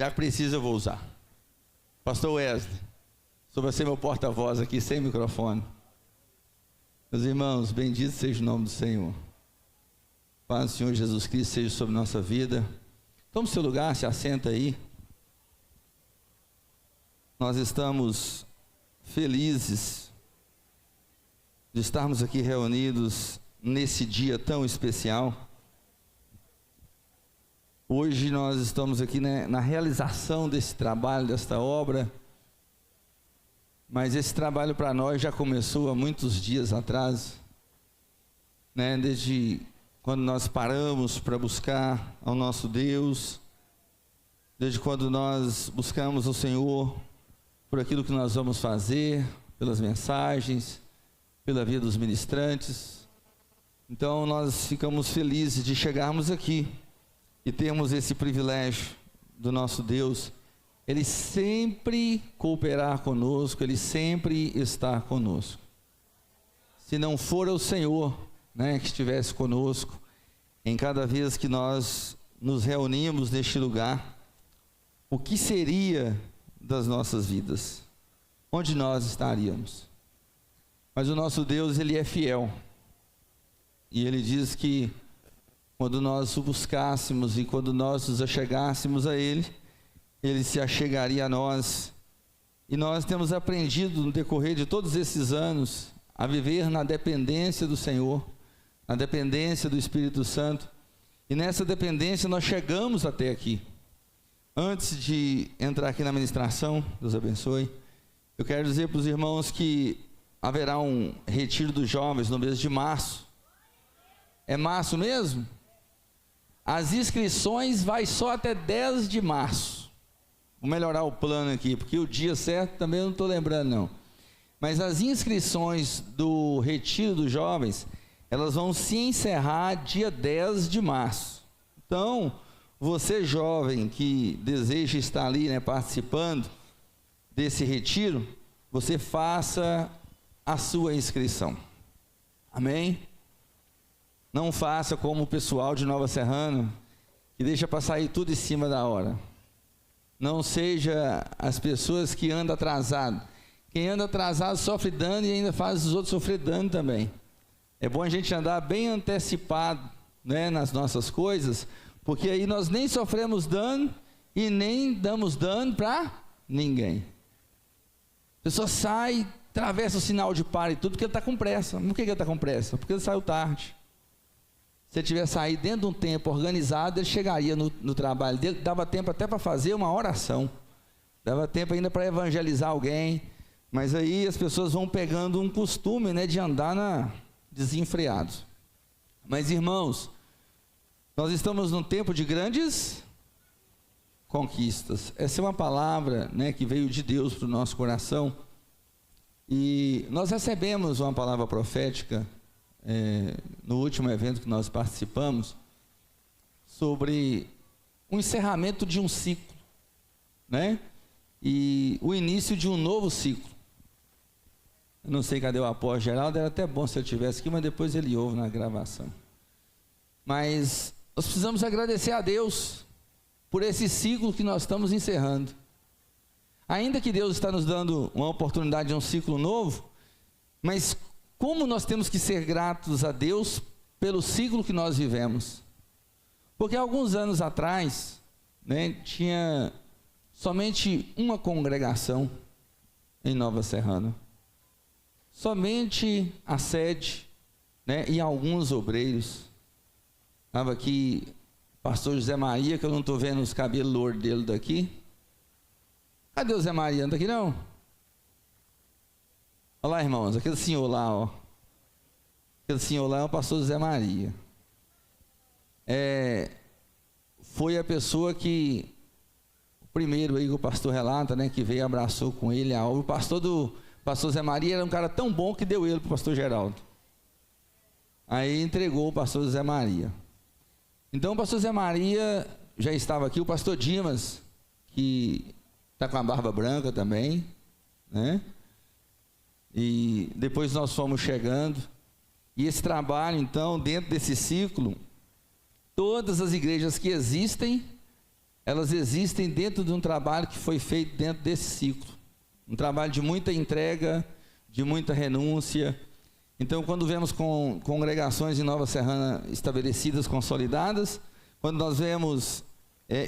Já que precisa, eu vou usar. Pastor Wesley, só vai ser meu porta-voz aqui, sem microfone. Meus irmãos, bendito seja o nome do Senhor. Paz do Senhor Jesus Cristo seja sobre nossa vida. Tome seu lugar, se assenta aí. Nós estamos felizes de estarmos aqui reunidos nesse dia tão especial. Hoje nós estamos aqui, né, na realização desse trabalho, desta obra, mas esse trabalho para nós já começou há muitos dias atrás, né, desde quando nós paramos para buscar ao nosso Deus, desde quando nós buscamos o Senhor por aquilo que nós vamos fazer, pelas mensagens, pela vida dos ministrantes. Então nós ficamos felizes de chegarmos aqui e termos esse privilégio do nosso Deus, Ele sempre cooperar conosco, Ele sempre está conosco. Se não for o Senhor, né, que estivesse conosco, em cada vez que nós nos reunimos neste lugar, o que seria das nossas vidas? Onde nós estaríamos? Mas o nosso Deus, Ele é fiel, e Ele diz que quando nós o buscássemos e quando nós nos achegássemos a Ele, Ele se achegaria a nós. E nós temos aprendido no decorrer de todos esses anos a viver na dependência do Senhor, na dependência do Espírito Santo. E nessa dependência nós chegamos até aqui. Antes de entrar aqui na ministração, Deus abençoe, eu quero dizer para os irmãos que haverá um retiro dos jovens no mês de março. É março mesmo? As inscrições vai só até 10 de março. Vou melhorar o plano aqui, porque o dia certo também eu não estou lembrando não. Mas as inscrições do Retiro dos Jovens, elas vão se encerrar dia 10 de março. Então, você jovem que deseja estar ali, né, participando desse retiro, você faça a sua inscrição. Amém? Não faça como o pessoal de Nova Serrana, que deixa para sair tudo em cima da hora. Não seja as pessoas que andam atrasado. Quem anda atrasado sofre dano e ainda faz os outros sofrer dano também. É bom a gente andar bem antecipado, né, nas nossas coisas, porque aí nós nem sofremos dano e nem damos dano para ninguém. A pessoa sai, atravessa o sinal de para e tudo, porque ele está com pressa. Por que ele está com pressa? Porque ele saiu tarde. Se ele tivesse saído dentro de um tempo organizado, ele chegaria no trabalho dele, dava tempo até para fazer uma oração, dava tempo ainda para evangelizar alguém, mas aí as pessoas vão pegando um costume, né, de andar desenfreados. Mas irmãos, nós estamos num tempo de grandes conquistas. Essa é uma palavra, né, que veio de Deus para o nosso coração, e nós recebemos uma palavra profética no último evento que nós participamos, sobre o encerramento de um ciclo, né? E o início de um novo ciclo. Eu não sei cadê o apóstolo Geraldo, era até bom se ele estivesse aqui, mas depois ele ouve na gravação. Mas nós precisamos agradecer a Deus por esse ciclo que nós estamos encerrando. Ainda que Deus está nos dando uma oportunidade de um ciclo novo, mas como nós temos que ser gratos a Deus pelo ciclo que nós vivemos. Porque alguns anos atrás, né, tinha somente uma congregação em Nova Serrana. Somente a sede, né, e alguns obreiros. Estava aqui o pastor José Maria, que eu não estou vendo os cabelos louros dele daqui. Cadê o José Maria? Não está aqui não? Olha lá, irmãos, aquele senhor lá, ó. Aquele senhor lá é o pastor José Maria. Foi a pessoa que, o primeiro aí que o pastor relata, né, que veio e abraçou com ele a obra. O pastor José Maria era um cara tão bom que deu ele para o pastor Geraldo. Aí entregou o pastor José Maria. Então o pastor José Maria já estava aqui, o pastor Dimas, que está com a barba branca também, né? E depois nós fomos chegando, e esse trabalho, então, dentro desse ciclo, todas as igrejas que existem, elas existem dentro de um trabalho que foi feito dentro desse ciclo. Um trabalho de muita entrega, de muita renúncia. Então, quando vemos congregações em Nova Serrana estabelecidas, consolidadas, quando nós vemos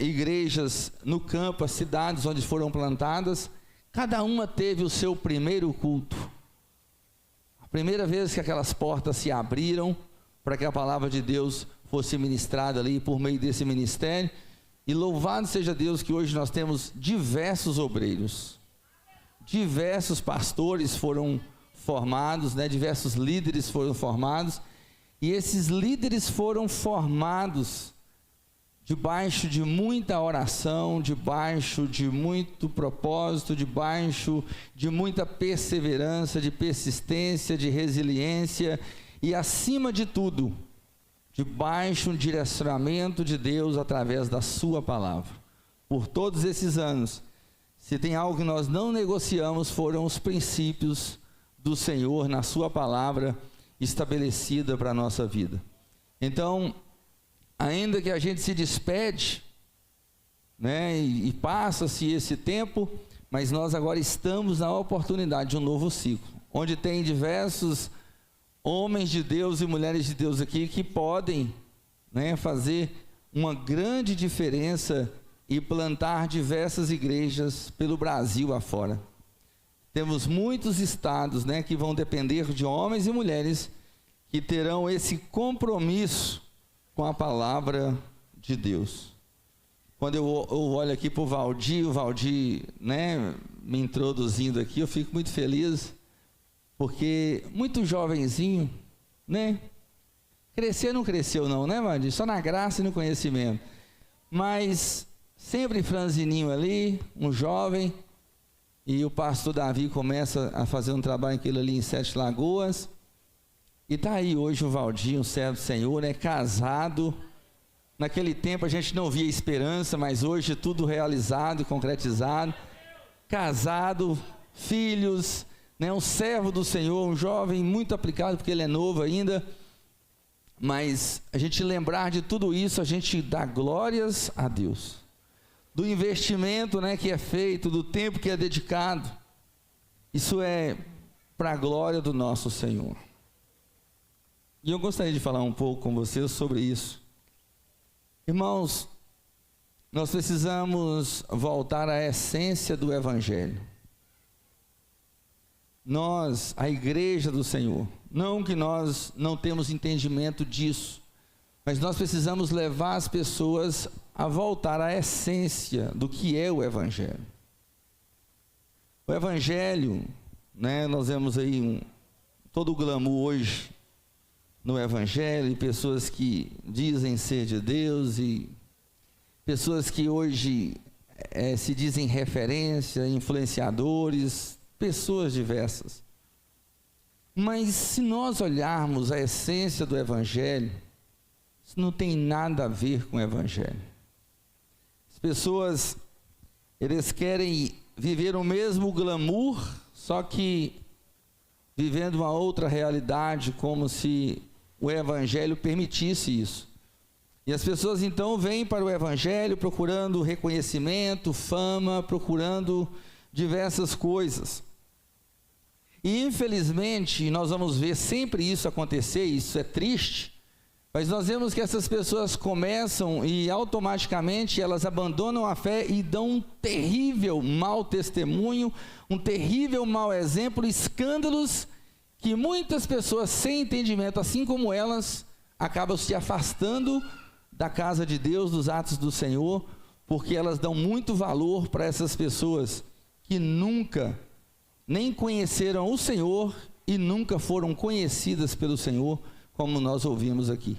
igrejas no campo, as cidades onde foram plantadas, cada uma teve o seu primeiro culto. A primeira vez que aquelas portas se abriram para que a palavra de Deus fosse ministrada ali por meio desse ministério. E louvado seja Deus que hoje nós temos diversos obreiros, diversos pastores foram formados, diversos líderes foram formados, e esses líderes foram formados debaixo de muita oração, debaixo de muito propósito, debaixo de muita perseverança, de persistência, de resiliência, e acima de tudo, debaixo do direcionamento de Deus através da sua palavra. Por todos esses anos, se tem algo que nós não negociamos, foram os princípios do Senhor na sua palavra estabelecida para a nossa vida. Então, ainda que a gente se despede, e passa-se esse tempo, mas nós agora estamos na oportunidade de um novo ciclo, onde tem diversos homens de Deus e mulheres de Deus aqui que podem fazer uma grande diferença e plantar diversas igrejas pelo Brasil afora. Temos muitos estados que vão depender de homens e mulheres que terão esse compromisso com a palavra de Deus. Quando eu olho aqui para o Valdir, me introduzindo aqui, eu fico muito feliz, porque muito jovenzinho, crescer não cresceu não, Valdir? Só na graça e no conhecimento, mas sempre franzininho ali, um jovem, e o pastor Davi começa a fazer um trabalho aquele ali em Sete Lagoas, e está aí hoje o Valdir, um servo do Senhor, casado. Naquele tempo a gente não via esperança, mas hoje tudo realizado e concretizado, casado, filhos, um servo do Senhor, um jovem muito aplicado, porque ele é novo ainda, mas a gente lembrar de tudo isso, a gente dá glórias a Deus, do investimento que é feito, do tempo que é dedicado, isso é para a glória do nosso Senhor. E eu gostaria de falar um pouco com vocês sobre isso. Irmãos, nós precisamos voltar à essência do Evangelho. Nós, a igreja do Senhor, não que nós não temos entendimento disso, mas nós precisamos levar as pessoas a voltar à essência do que é o Evangelho. O Evangelho, nós vemos aí todo o glamour hoje no Evangelho, e pessoas que dizem ser de Deus, e pessoas que hoje se dizem referência, influenciadores, pessoas diversas. Mas se nós olharmos a essência do Evangelho, isso não tem nada a ver com o Evangelho. As pessoas, eles querem viver o mesmo glamour, só que vivendo uma outra realidade, como se o Evangelho permitisse isso. E as pessoas então vêm para o Evangelho procurando reconhecimento, fama, procurando diversas coisas. E infelizmente nós vamos ver sempre isso acontecer, isso é triste, mas nós vemos que essas pessoas começam e automaticamente elas abandonam a fé e dão um terrível mau testemunho, um terrível mau exemplo, escândalos que muitas pessoas sem entendimento, assim como elas, acabam se afastando da casa de Deus, dos atos do Senhor, porque elas dão muito valor para essas pessoas que nunca nem conheceram o Senhor e nunca foram conhecidas pelo Senhor, como nós ouvimos aqui,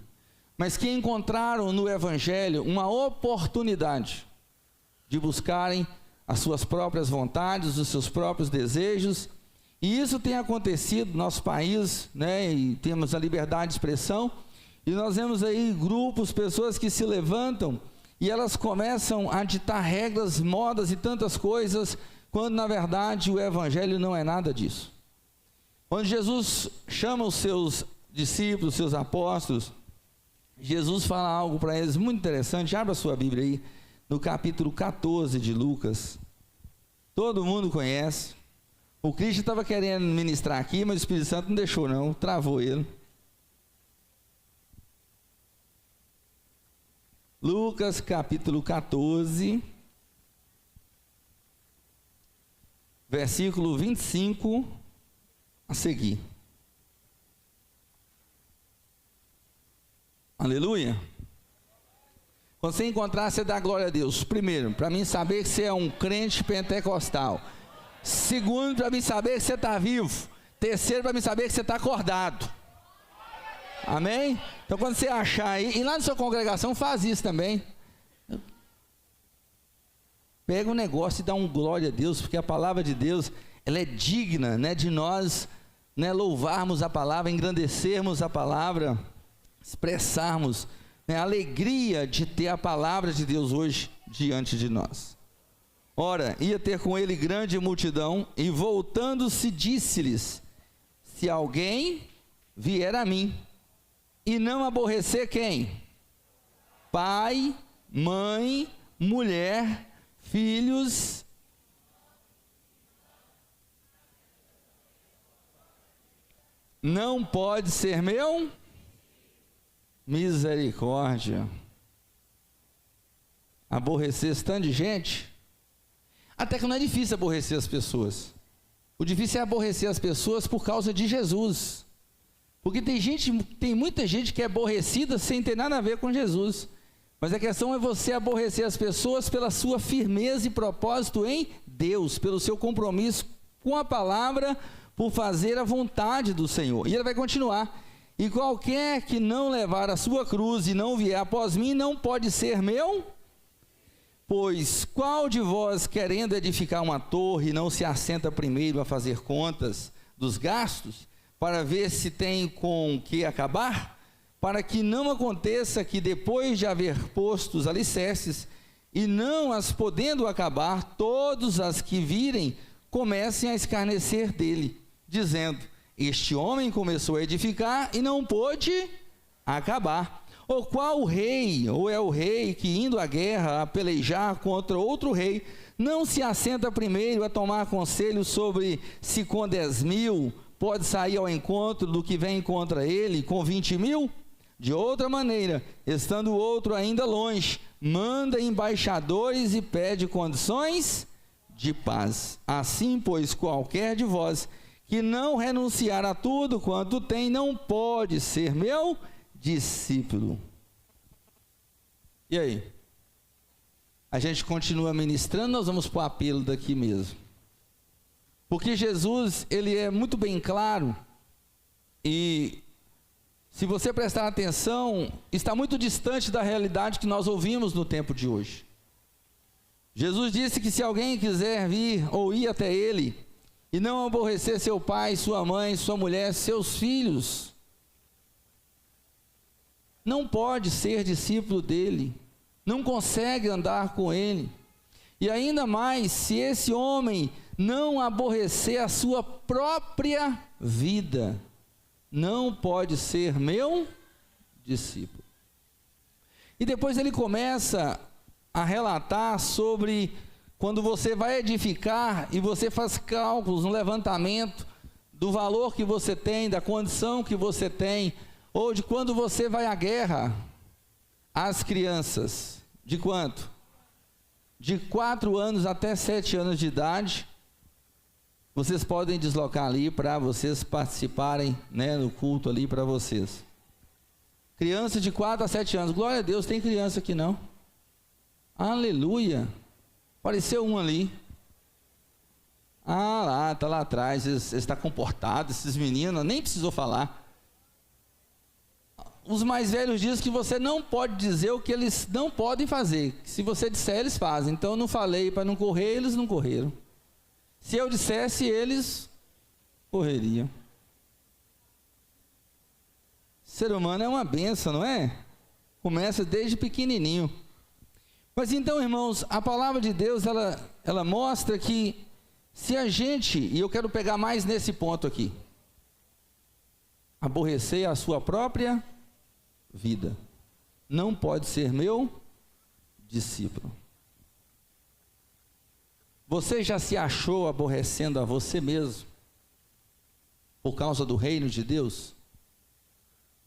mas que encontraram no Evangelho uma oportunidade de buscarem as suas próprias vontades, os seus próprios desejos. E isso tem acontecido no nosso país, e temos a liberdade de expressão, e nós vemos aí grupos, pessoas que se levantam, e elas começam a ditar regras, modas e tantas coisas, quando na verdade o Evangelho não é nada disso. Quando Jesus chama os seus discípulos, seus apóstolos, Jesus fala algo para eles muito interessante. Abra sua Bíblia aí, no capítulo 14 de Lucas. Todo mundo conhece. O Cristo estava querendo ministrar aqui, mas o Espírito Santo não deixou não, travou ele. Lucas capítulo 14, versículo 25 a seguir. Aleluia. Quando você encontrar, você dá glória a Deus. Primeiro, para mim saber que você é um crente pentecostal. Segundo, para mim saber que você está vivo. Terceiro, para mim saber que você está acordado. Amém? Então quando você achar aí, e lá na sua congregação faz isso também. Pega um negócio e dá um glória a Deus, porque a palavra de Deus, ela é digna, né, de nós, né, louvarmos a palavra, engrandecermos a palavra, expressarmos, né, a alegria de ter a palavra de Deus hoje diante de nós. Ora, ia ter com ele grande multidão, e voltando-se disse-lhes: se alguém vier a mim, e não aborrecer quem? Pai, mãe, mulher, filhos, não pode ser meu? Misericórdia. Aborrecer esse tanto de gente? Até que não é difícil aborrecer as pessoas. O difícil é aborrecer as pessoas por causa de Jesus. Porque tem muita gente que é aborrecida sem ter nada a ver com Jesus. Mas a questão é você aborrecer as pessoas pela sua firmeza e propósito em Deus, pelo seu compromisso com a palavra, por fazer a vontade do Senhor. E ele vai continuar: e qualquer que não levar a sua cruz e não vier após mim, não pode ser meu. Pois qual de vós, querendo edificar uma torre, não se assenta primeiro a fazer contas dos gastos, para ver se tem com que acabar? Para que não aconteça que, depois de haver posto os alicerces, e não as podendo acabar, todos as que virem comecem a escarnecer dele, dizendo: este homem começou a edificar e não pôde acabar. Ou qual rei, ou é o rei que, indo à guerra a pelejar contra outro rei, não se assenta primeiro a tomar conselho sobre se com 10.000 pode sair ao encontro do que vem contra ele com 20.000? De outra maneira, estando o outro ainda longe, manda embaixadores e pede condições de paz. Assim, pois, qualquer de vós que não renunciar a tudo quanto tem, não pode ser meu discípulo. E aí? A gente continua ministrando, nós vamos para o apelo daqui mesmo. Porque Jesus, ele é muito bem claro, e se você prestar atenção, está muito distante da realidade que nós ouvimos no tempo de hoje. Jesus disse que se alguém quiser vir ou ir até ele, e não aborrecer seu pai, sua mãe, sua mulher, seus filhos, não pode ser discípulo dele, não consegue andar com ele. E ainda mais, se esse homem não aborrecer a sua própria vida, não pode ser meu discípulo. E depois ele começa a relatar sobre quando você vai edificar e você faz cálculos, um levantamento do valor que você tem, da condição que você tem, ou de quando você vai à guerra. As crianças, de quanto? De 4 anos até 7 anos de idade, vocês podem deslocar ali para vocês participarem, né, no culto ali para vocês. Criança de 4 a 7 anos, glória a Deus, tem criança aqui não? Aleluia, apareceu um ali. Ah lá, está lá atrás, está comportado, esses meninos, nem precisou falar. Os mais velhos dizem que você não pode dizer o que eles não podem fazer. Se você disser, eles fazem. Então eu não falei para não correr, eles não correram. Se eu dissesse, eles correriam. Ser humano é uma benção, não é? Começa desde pequenininho. Mas então, irmãos, a palavra de Deus, ela mostra que se a gente, e eu quero pegar mais nesse ponto aqui, aborrecer a sua própria vida, não pode ser meu discípulo. Você já se achou aborrecendo a você mesmo por causa do reino de Deus?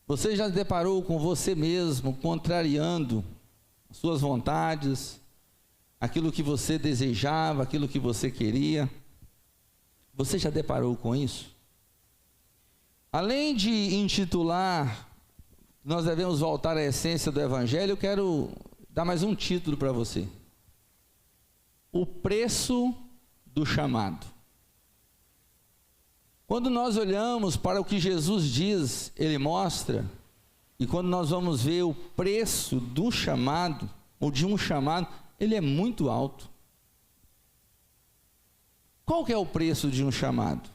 Você já se deparou com você mesmo contrariando as suas vontades, aquilo que você desejava, aquilo que você queria? Você já deparou com isso? Além de intitular, nós devemos voltar à essência do Evangelho, eu quero dar mais um título para você. O preço do chamado. Quando nós olhamos para o que Jesus diz, Ele mostra, e quando nós vamos ver o preço do chamado, ou de um chamado, ele é muito alto. Qual que é o preço de um chamado?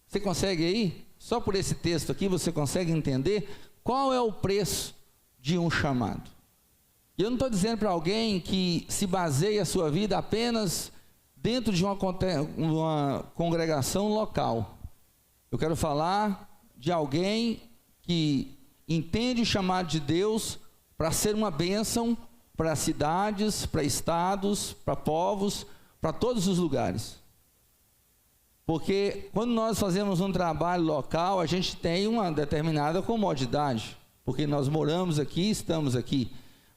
Você consegue aí? Só por esse texto aqui você consegue entender qual é o preço de um chamado. E eu não estou dizendo para alguém que se baseia a sua vida apenas dentro de uma congregação local. Eu quero falar de alguém que entende o chamado de Deus para ser uma bênção para cidades, para estados, para povos, para todos os lugares. Porque quando nós fazemos um trabalho local, a gente tem uma determinada comodidade, porque nós moramos aqui, estamos aqui.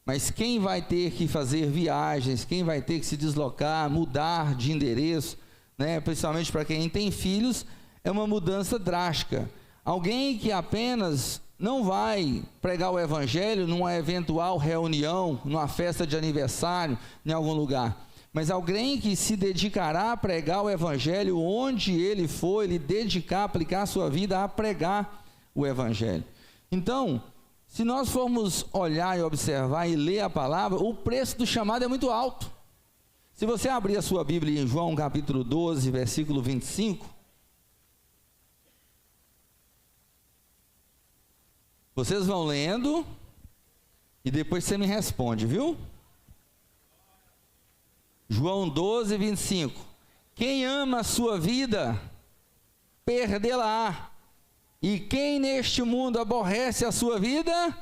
Mas quem vai ter que fazer viagens, quem vai ter que se deslocar, mudar de endereço, né, principalmente para quem tem filhos, é uma mudança drástica. Alguém que apenas não vai pregar o Evangelho numa eventual reunião, numa festa de aniversário, em algum lugar, mas alguém que se dedicará a pregar o Evangelho onde ele for, ele dedicar, aplicar a sua vida a pregar o Evangelho. Então, se nós formos olhar e observar e ler a palavra, o preço do chamado é muito alto. Se você abrir a sua Bíblia em João capítulo 12, versículo 25, vocês vão lendo e depois você me responde, viu? João 12, 25. Quem ama a sua vida, perdê-la-á. E quem neste mundo aborrece a sua vida,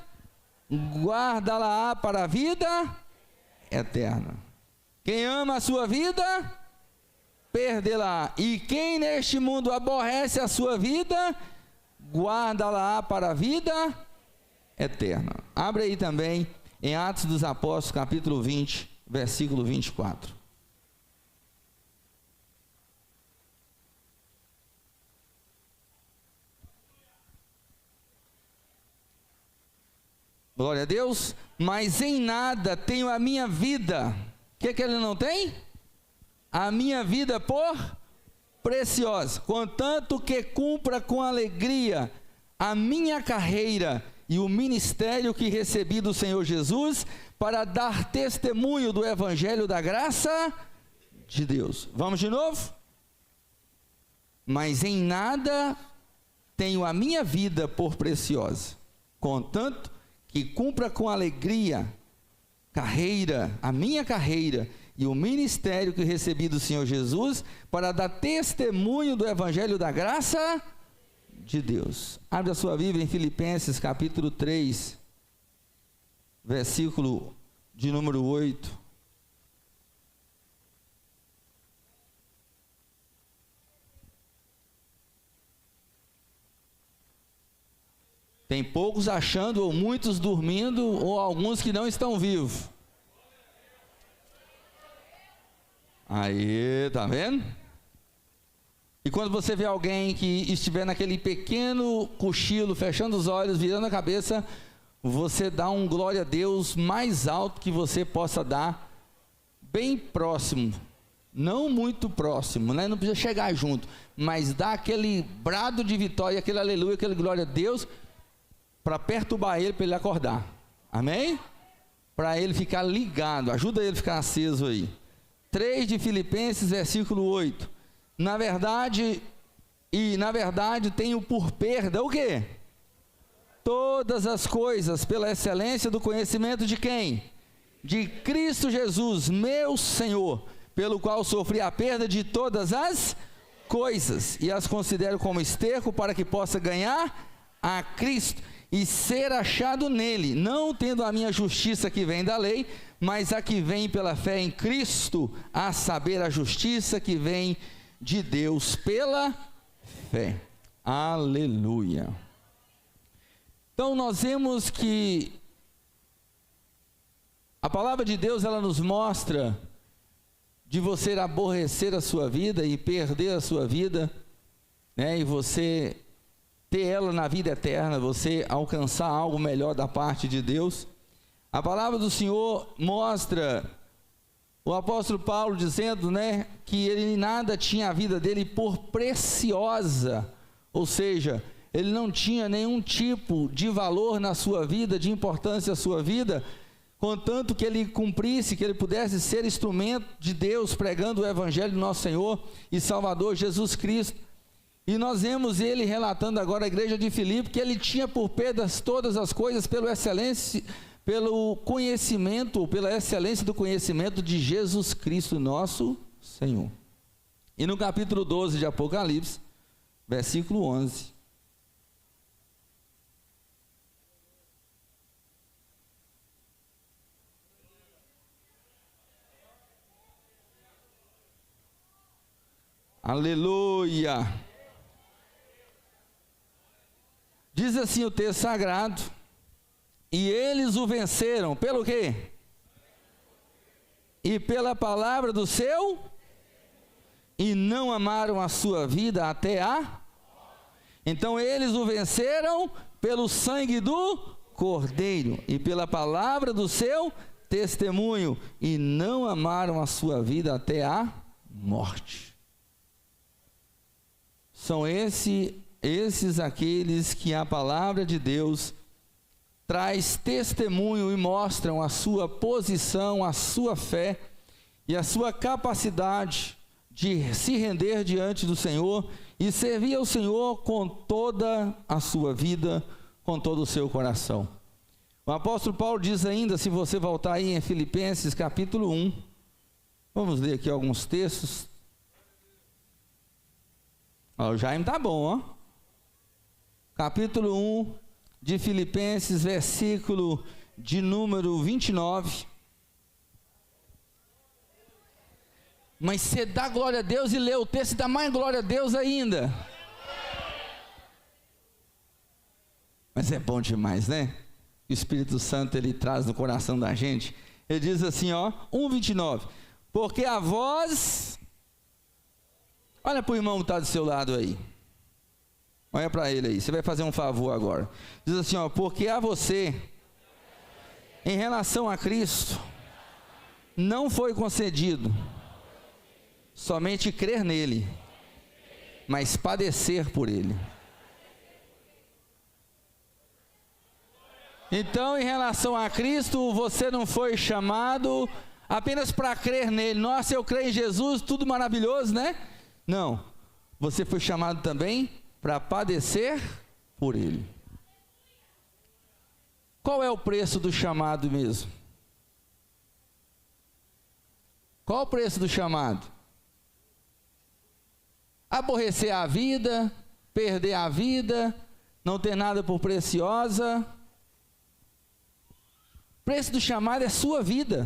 guarda-la-á para a vida eterna. Quem ama a sua vida, perdê-la-á. E quem neste mundo aborrece a sua vida, guarda-la-á para a vida eterna. Abre aí também em Atos dos Apóstolos, capítulo 20, versículo 24. Glória a Deus. Mas em nada tenho a minha vida. O que ele não tem? A minha vida por preciosa, contanto que cumpra com alegria a minha carreira e o ministério que recebi do Senhor Jesus, para dar testemunho do Evangelho da graça de Deus. Vamos de novo? Mas em nada tenho a minha vida por preciosa, contanto que cumpra com alegria a minha carreira e o ministério que recebi do Senhor Jesus, para dar testemunho do Evangelho da graça de Deus. Abre a sua Bíblia em Filipenses capítulo 3, versículo de número 8. Tem poucos achando, ou muitos dormindo, ou alguns que não estão vivos. Aí, tá vendo? E quando você vê alguém que estiver naquele pequeno cochilo, fechando os olhos, virando a cabeça, você dá um glória a Deus mais alto que você possa dar, bem próximo, não muito próximo, né? Não precisa chegar junto, mas dá aquele brado de vitória, aquele aleluia, aquele glória a Deus, para perturbar ele, para ele acordar. Amém? Para ele ficar ligado, ajuda ele a ficar aceso aí. 3 de Filipenses, versículo 8. Na verdade tenho por perda o quê? Todas as coisas, pela excelência do conhecimento de quem? De Cristo Jesus, meu Senhor, pelo qual sofri a perda de todas as coisas, e as considero como esterco, para que possa ganhar a Cristo e ser achado nele, não tendo a minha justiça que vem da lei, mas a que vem pela fé em Cristo, a saber, a justiça que vem de Deus pela fé. Aleluia. Então nós vemos que a palavra de Deus, ela nos mostra de você aborrecer a sua vida e perder a sua vida, né, e você ter ela na vida eterna, você alcançar algo melhor da parte de Deus. A palavra do Senhor mostra o apóstolo Paulo dizendo, né, que ele nada tinha a vida dele por preciosa, ou seja, ele não tinha nenhum tipo de valor na sua vida, de importância na sua vida, contanto que ele cumprisse, que ele pudesse ser instrumento de Deus, pregando o evangelho do nosso Senhor e Salvador Jesus Cristo. E nós vemos ele relatando agora à igreja de Filipe, que ele tinha por perdas todas as coisas pelo conhecimento, ou pela excelência do conhecimento de Jesus Cristo nosso Senhor. E no capítulo 12 de Apocalipse, versículo 11, aleluia, diz assim o texto sagrado: e eles o venceram, pelo quê? E pela palavra do seu, e não amaram a sua vida até a... Então eles o venceram pelo sangue do Cordeiro, e pela palavra do seu testemunho, e não amaram a sua vida até a morte. São esses aqueles que a palavra de Deus traz testemunho e mostram a sua posição, a sua fé e a sua capacidade de se render diante do Senhor e servir ao Senhor com toda a sua vida, com todo o seu coração. O apóstolo Paulo diz ainda, se você voltar aí em Filipenses capítulo 1, vamos ler aqui alguns textos. O Jaime tá bom, ó. Capítulo 1 de Filipenses, versículo de número 29. Mas você dá glória a Deus e lê o texto e dá mais glória a Deus ainda. Mas é bom demais, né? O Espírito Santo, ele traz no coração da gente. Ele diz assim, ó, 1:29. Porque a vós... Olha para o irmão que está do seu lado aí. Olha para ele aí. Você vai fazer um favor agora. Diz assim, ó. Porque a você, em relação a Cristo, não foi concedido somente crer nele, mas padecer por ele. Então, em relação a Cristo, você não foi chamado apenas para crer nele. Nossa, eu creio em Jesus, tudo maravilhoso, né? Não, você foi chamado também para padecer por ele. Qual é o preço do chamado mesmo? Qual o preço do chamado? Aborrecer a vida, perder a vida, não ter nada por preciosa. O preço do chamado é sua vida.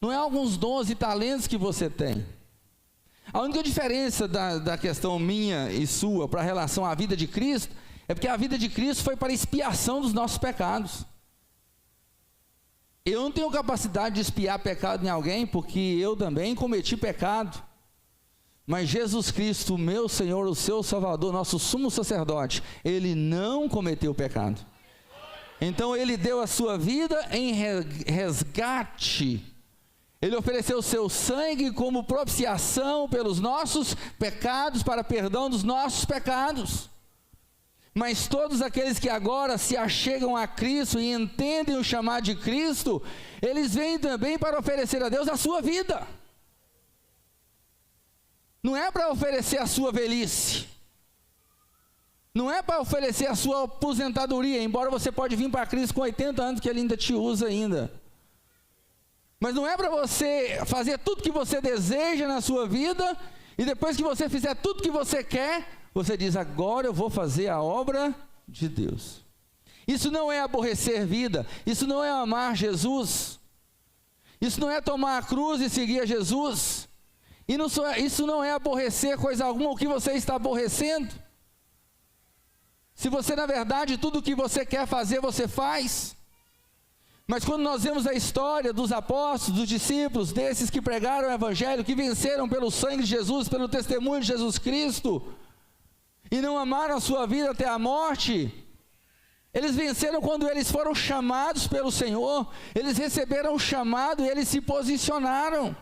Não é alguns dons e talentos que você tem. A única diferença da questão minha e sua para a relação à vida de Cristo é porque a vida de Cristo foi para expiação dos nossos pecados. Eu não tenho capacidade de expiar pecado em alguém, porque eu também cometi pecado. Mas Jesus Cristo, meu Senhor, o seu Salvador, nosso sumo sacerdote, ele não cometeu pecado. Então ele deu a sua vida em resgate. Ele ofereceu o seu sangue como propiciação pelos nossos pecados, para perdão dos nossos pecados. Mas todos aqueles que agora se achegam a Cristo e entendem o chamado de Cristo, eles vêm também para oferecer a Deus a sua vida. Não é para oferecer a sua velhice. Não é para oferecer a sua aposentadoria, embora você pode vir para Cristo com 80 anos que ele ainda te usa ainda. Mas não é para você fazer tudo que você deseja na sua vida, e depois que você fizer tudo que você quer, você diz, agora eu vou fazer a obra de Deus. Isso não é aborrecer vida, isso não é amar Jesus, isso não é tomar a cruz e seguir a Jesus, e isso não é aborrecer coisa alguma. O que você está aborrecendo? Se você, na verdade, tudo o que você quer fazer, você faz. Mas quando nós vemos a história dos apóstolos, dos discípulos, desses que pregaram o Evangelho, que venceram pelo sangue de Jesus, pelo testemunho de Jesus Cristo, e não amaram a sua vida até a morte, eles venceram quando eles foram chamados pelo Senhor, eles receberam o chamado e eles se posicionaram.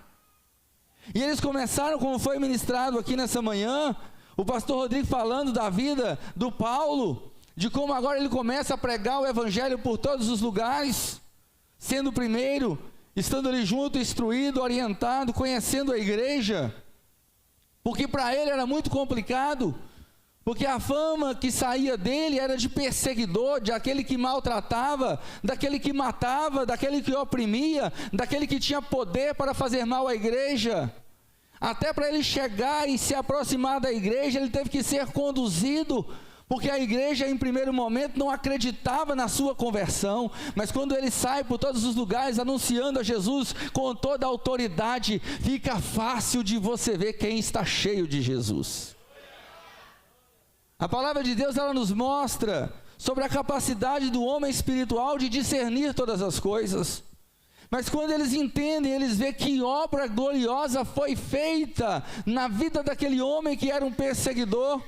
E eles começaram, como foi ministrado aqui nessa manhã, o pastor Rodrigo falando da vida do Paulo, de como agora ele começa a pregar o Evangelho por todos os lugares, sendo o primeiro, estando ali junto, instruído, orientado, conhecendo a igreja, porque para ele era muito complicado, porque a fama que saía dele era de perseguidor, de aquele que maltratava, daquele que matava, daquele que oprimia, daquele que tinha poder para fazer mal à igreja. Até para ele chegar e se aproximar da igreja, ele teve que ser conduzido, porque a igreja em primeiro momento não acreditava na sua conversão, mas quando ele sai por todos os lugares anunciando a Jesus com toda a autoridade, fica fácil de você ver quem está cheio de Jesus. A palavra de Deus, ela nos mostra sobre a capacidade do homem espiritual de discernir todas as coisas. Mas quando eles entendem, eles veem que obra gloriosa foi feita na vida daquele homem que era um perseguidor.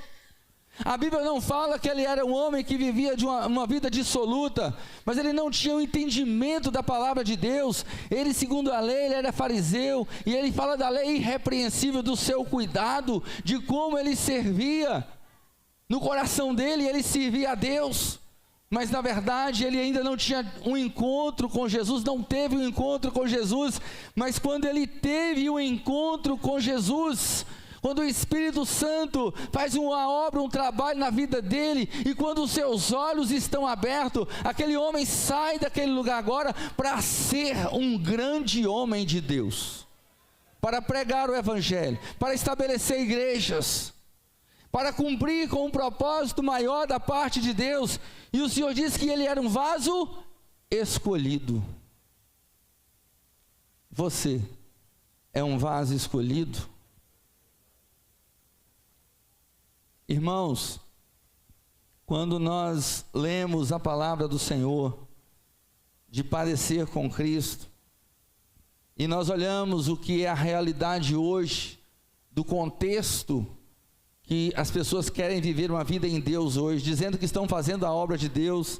A Bíblia não fala que ele era um homem que vivia de uma vida dissoluta, mas ele não tinha o entendimento da palavra de Deus. Ele, segundo a lei, ele era fariseu, e ele fala da lei irrepreensível, do seu cuidado, de como ele servia. No coração dele, ele servia a Deus, mas na verdade ele ainda não tinha um encontro com Jesus, não teve um encontro com Jesus. Mas quando ele teve um encontro com Jesus, quando o Espírito Santo faz uma obra, um trabalho na vida dele, e quando os seus olhos estão abertos, aquele homem sai daquele lugar agora para ser um grande homem de Deus, para pregar o Evangelho, para estabelecer igrejas, para cumprir com um propósito maior da parte de Deus. E o Senhor disse que ele era um vaso escolhido. Você é um vaso escolhido? Irmãos, quando nós lemos a palavra do Senhor, de padecer com Cristo, e nós olhamos o que é a realidade hoje, do contexto que as pessoas querem viver uma vida em Deus hoje, dizendo que estão fazendo a obra de Deus,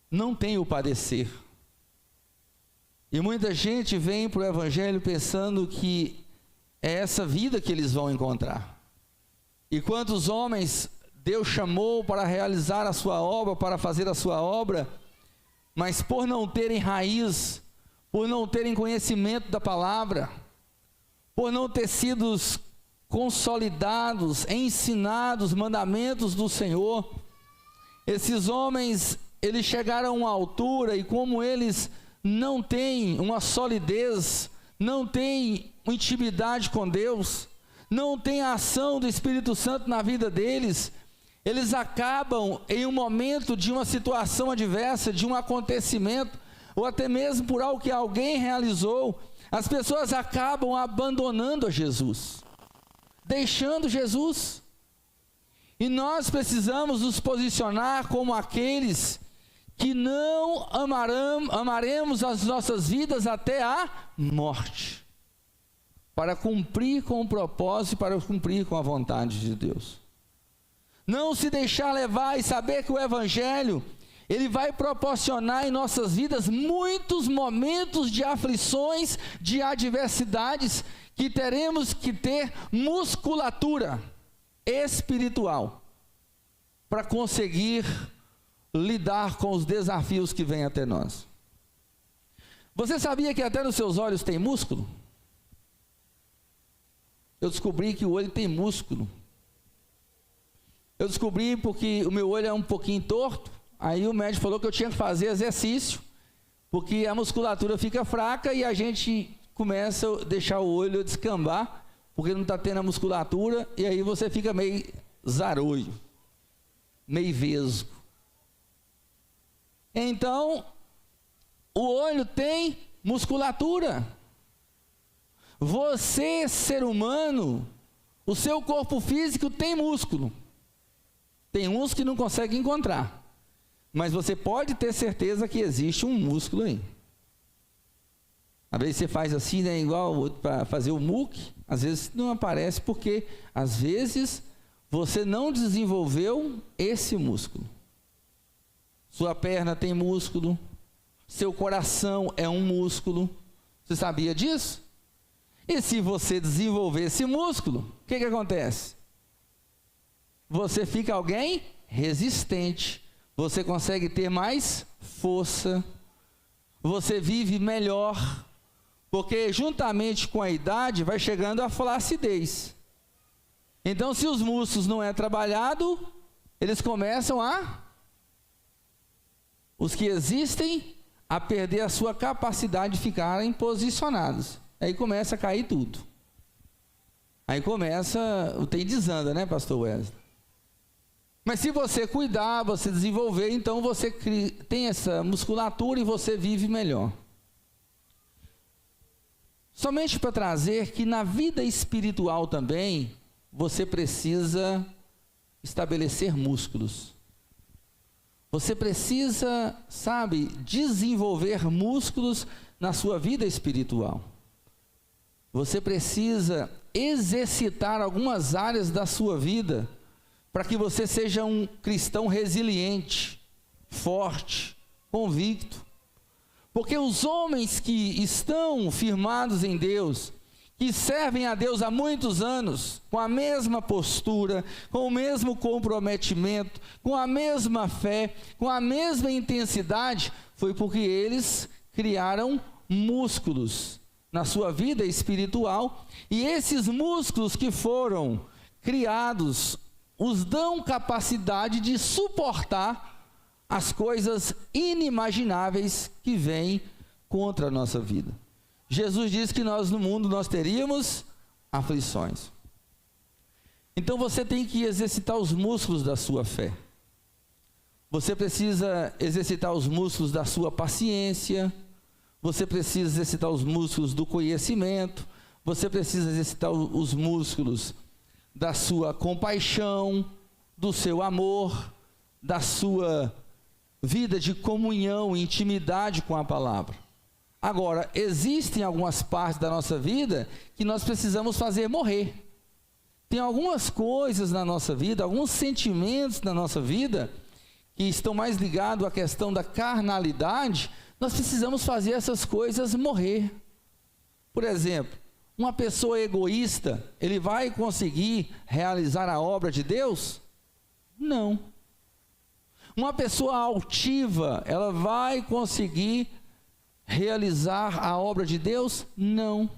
não tem o padecer. E muita gente vem para o Evangelho pensando que é essa vida que eles vão encontrar. E quantos homens Deus chamou para realizar a sua obra, para fazer a sua obra, mas por não terem raiz, por não terem conhecimento da palavra, por não ter sido consolidados, ensinados os mandamentos do Senhor, esses homens, eles chegaram a uma altura, e como eles não têm uma solidez, não têm uma intimidade com Deus, não têm a ação do Espírito Santo na vida deles, eles acabam em um momento de uma situação adversa, de um acontecimento, ou até mesmo por algo que alguém realizou, as pessoas acabam abandonando a Jesus, deixando Jesus. E nós precisamos nos posicionar como aqueles que não amaremos as nossas vidas até a morte, para cumprir com o propósito, para cumprir com a vontade de Deus. Não se deixar levar e saber que o Evangelho, ele vai proporcionar em nossas vidas muitos momentos de aflições, de adversidades, que teremos que ter musculatura espiritual para conseguir lidar com os desafios que vêm até nós. Você sabia que até nos seus olhos tem músculo? Eu descobri que o olho tem músculo. Eu descobri porque o meu olho é um pouquinho torto, aí o médico falou que eu tinha que fazer exercício, porque a musculatura fica fraca e a gente começa a deixar o olho descambar, porque não está tendo a musculatura, e aí você fica meio zarolho. meio vesgo. Então, o olho tem musculatura. Você, ser humano, o seu corpo físico tem músculo. Tem uns que não consegue encontrar, mas você pode ter certeza que existe um músculo aí. Às vezes você faz assim, né, igual para fazer o muque, às vezes não aparece porque, às vezes, você não desenvolveu esse músculo. Sua perna tem músculo, seu coração é um músculo. Você sabia disso? E se você desenvolver esse músculo, o que acontece? Você fica alguém resistente, você consegue ter mais força, você vive melhor, porque juntamente com a idade vai chegando a flacidez. Então, se os músculos não é trabalhado, eles começam os que existem, a perder a sua capacidade de ficarem posicionados. Aí começa a cair tudo. Aí começa, o trem desanda, né, pastor Wesley? Mas se você cuidar, você desenvolver, então você tem essa musculatura e você vive melhor. Somente para trazer que na vida espiritual também, você precisa estabelecer músculos. Você precisa, desenvolver músculos na sua vida espiritual. Você precisa exercitar algumas áreas da sua vida para que você seja um cristão resiliente, forte, convicto. Porque os homens que estão firmados em Deus, que servem a Deus há muitos anos, com a mesma postura, com o mesmo comprometimento, com a mesma fé, com a mesma intensidade, foi porque eles criaram músculos na sua vida espiritual, e esses músculos que foram criados, os dão capacidade de suportar as coisas inimagináveis que vêm contra a nossa vida. Jesus disse que no mundo nós teríamos aflições. Então você tem que exercitar os músculos da sua fé. Você precisa exercitar os músculos da sua paciência. Você precisa exercitar os músculos do conhecimento. Você precisa exercitar os músculos da sua compaixão, do seu amor, da sua vida de comunhão, intimidade com a palavra. Agora, existem algumas partes da nossa vida que nós precisamos fazer morrer. Tem algumas coisas na nossa vida, alguns sentimentos na nossa vida, que estão mais ligados à questão da carnalidade, nós precisamos fazer essas coisas morrer. Por exemplo, uma pessoa egoísta, ele vai conseguir realizar a obra de Deus? Não. Uma pessoa altiva, ela vai conseguir realizar a obra de Deus? Não.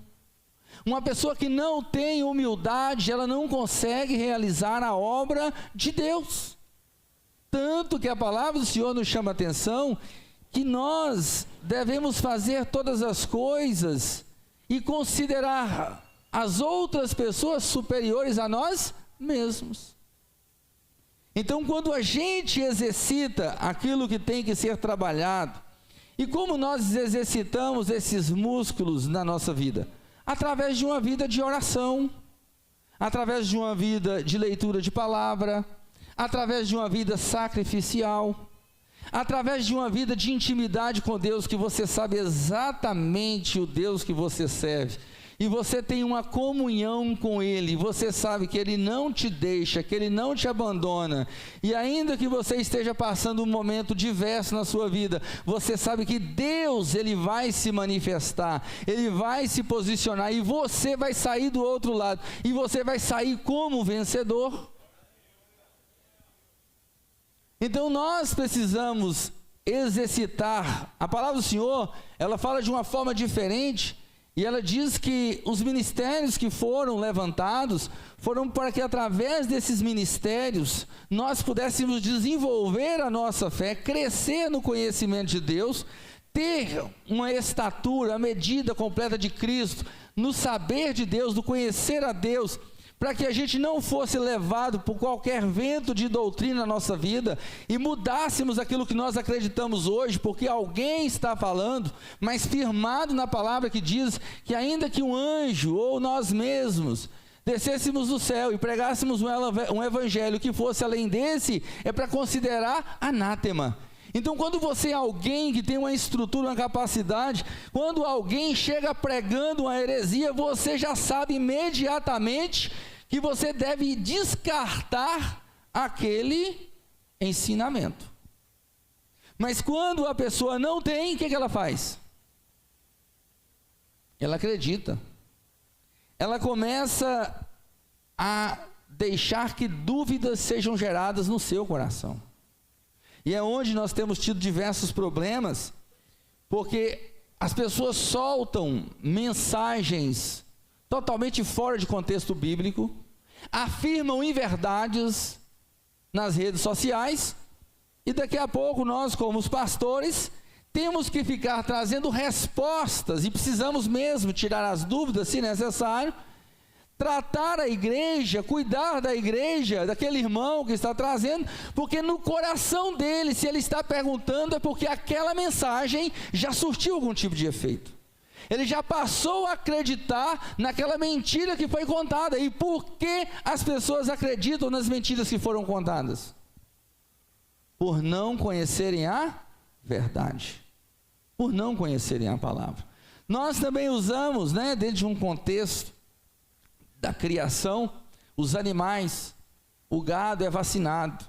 Uma pessoa que não tem humildade, ela não consegue realizar a obra de Deus. Tanto que a palavra do Senhor nos chama a atenção que nós devemos fazer todas as coisas e considerar as outras pessoas superiores a nós mesmos. Então, quando a gente exercita aquilo que tem que ser trabalhado, e como nós exercitamos esses músculos na nossa vida? Através de uma vida de oração, através de uma vida de leitura de palavra, através de uma vida sacrificial, através de uma vida de intimidade com Deus, que você sabe exatamente o Deus que você serve, e você tem uma comunhão com Ele, você sabe que Ele não te deixa, que Ele não te abandona, e ainda que você esteja passando um momento diverso na sua vida, você sabe que Deus, Ele vai se manifestar, Ele vai se posicionar, e você vai sair do outro lado, e você vai sair como vencedor. Então nós precisamos exercitar, a palavra do Senhor, ela fala de uma forma diferente, e ela diz que os ministérios que foram levantados, foram para que através desses ministérios, nós pudéssemos desenvolver a nossa fé, crescer no conhecimento de Deus, ter uma estatura, a medida completa de Cristo, no saber de Deus, no conhecer a Deus, para que a gente não fosse levado por qualquer vento de doutrina na nossa vida e mudássemos aquilo que nós acreditamos hoje, porque alguém está falando, mas firmado na palavra que diz que ainda que um anjo ou nós mesmos descêssemos do céu e pregássemos um evangelho que fosse além desse, é para considerar anátema. Então, quando você é alguém que tem uma estrutura, uma capacidade, quando alguém chega pregando uma heresia, você já sabe imediatamente que você deve descartar aquele ensinamento. Mas quando a pessoa não tem, o que ela faz? Ela acredita. Ela começa a deixar que dúvidas sejam geradas no seu coração. E é onde nós temos tido diversos problemas, porque as pessoas soltam mensagens totalmente fora de contexto bíblico, afirmam inverdades nas redes sociais, e daqui a pouco nós, como os pastores, temos que ficar trazendo respostas, e precisamos mesmo tirar as dúvidas, se necessário, tratar a igreja, cuidar da igreja, daquele irmão que está trazendo, porque no coração dele, se ele está perguntando, é porque aquela mensagem já surtiu algum tipo de efeito. Ele já passou a acreditar naquela mentira que foi contada. E por que as pessoas acreditam nas mentiras que foram contadas? Por não conhecerem a verdade, por não conhecerem a palavra. Nós também usamos, dentro de um contexto da criação, os animais, o gado é vacinado.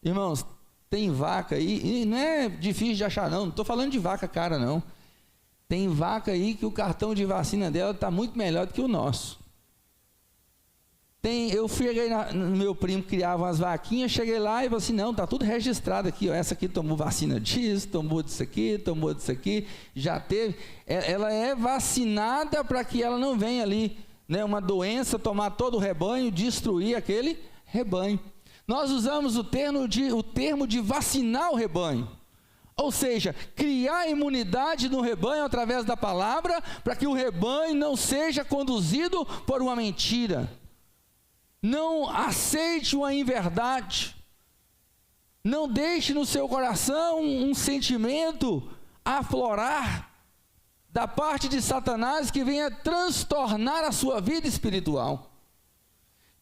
Irmãos, tem vaca aí, e não é difícil de achar não estou falando de vaca cara não. Tem vaca aí que o cartão de vacina dela está muito melhor do que o nosso. Eu cheguei no meu primo que criava umas vaquinhas, cheguei lá e falei assim, não, está tudo registrado aqui, ó, essa aqui tomou vacina disso, tomou disso aqui, já teve. Ela é vacinada para que ela não venha ali, uma doença, tomar todo o rebanho, destruir aquele rebanho. Nós usamos o termo de vacinar o rebanho, ou seja, criar imunidade no rebanho através da palavra, para que o rebanho não seja conduzido por uma mentira, não aceite uma inverdade, não deixe no seu coração um sentimento aflorar da parte de Satanás que venha transtornar a sua vida espiritual.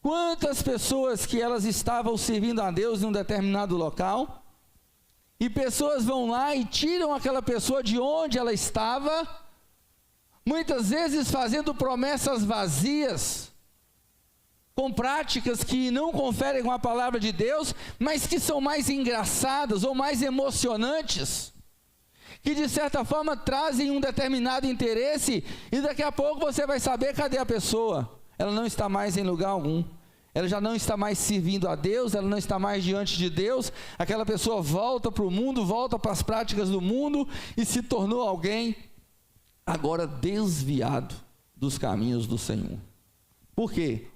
Quantas pessoas que elas estavam servindo a Deus em um determinado local, e pessoas vão lá e tiram aquela pessoa de onde ela estava, muitas vezes fazendo promessas vazias, com práticas que não conferem com a palavra de Deus, mas que são mais engraçadas ou mais emocionantes, que de certa forma trazem um determinado interesse, e daqui a pouco você vai saber cadê a pessoa. Ela não está mais em lugar algum, ela já não está mais servindo a Deus, ela não está mais diante de Deus, aquela pessoa volta para o mundo, volta para as práticas do mundo, e se tornou alguém agora desviado dos caminhos do Senhor. Por quê?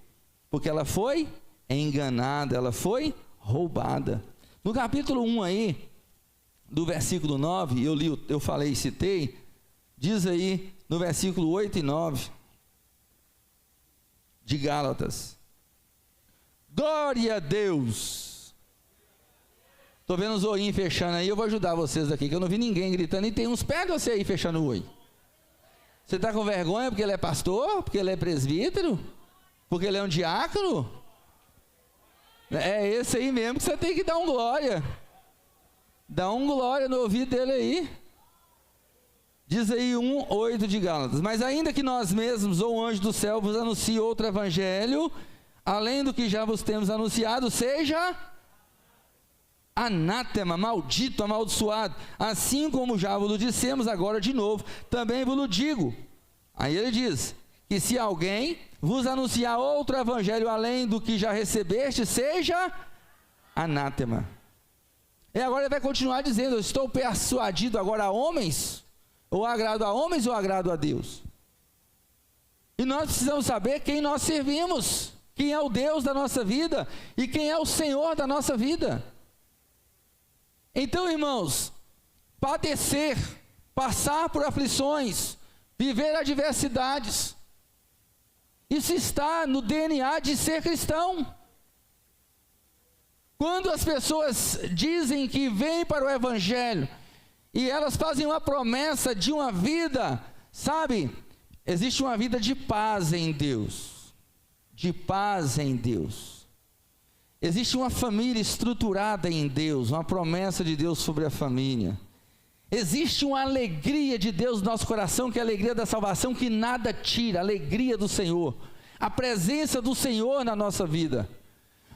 Porque ela foi enganada, ela foi roubada. No capítulo 1 aí, do versículo 9, eu falei e citei, diz aí no versículo 8 e 9 de Gálatas: glória a Deus. Estou vendo os oinhos fechando aí, eu vou ajudar vocês aqui, que eu não vi ninguém gritando, e tem uns perto de você aí fechando o oi. Você está com vergonha porque ele é pastor? Porque ele é presbítero? Porque ele é um diácono? É esse aí mesmo que você tem que dar um glória. Dá um glória no ouvido dele aí. Diz aí 1:8 de Gálatas: mas ainda que nós mesmos ou o anjo do céu vos anuncie outro evangelho, além do que já vos temos anunciado, seja anátema, maldito, amaldiçoado. Assim como já vos dissemos, agora de novo, também vos digo. Aí ele diz que se alguém vos anunciar outro evangelho além do que já recebeste, seja anátema. E agora ele vai continuar dizendo: eu estou persuadido agora a homens, ou agrado a homens ou agrado a Deus? E nós precisamos saber quem nós servimos, quem é o Deus da nossa vida e quem é o Senhor da nossa vida. Então, irmãos, padecer, passar por aflições, viver adversidades, Isso está no DNA de ser cristão. Quando as pessoas dizem que vêm para o Evangelho, e elas fazem uma promessa de uma vida, sabe, existe uma vida de paz em Deus, de paz em Deus. Existe uma família estruturada em Deus, uma promessa de Deus sobre a família. Existe uma alegria de Deus no nosso coração, que é a alegria da salvação, que nada tira, a alegria do Senhor, a presença do Senhor na nossa vida.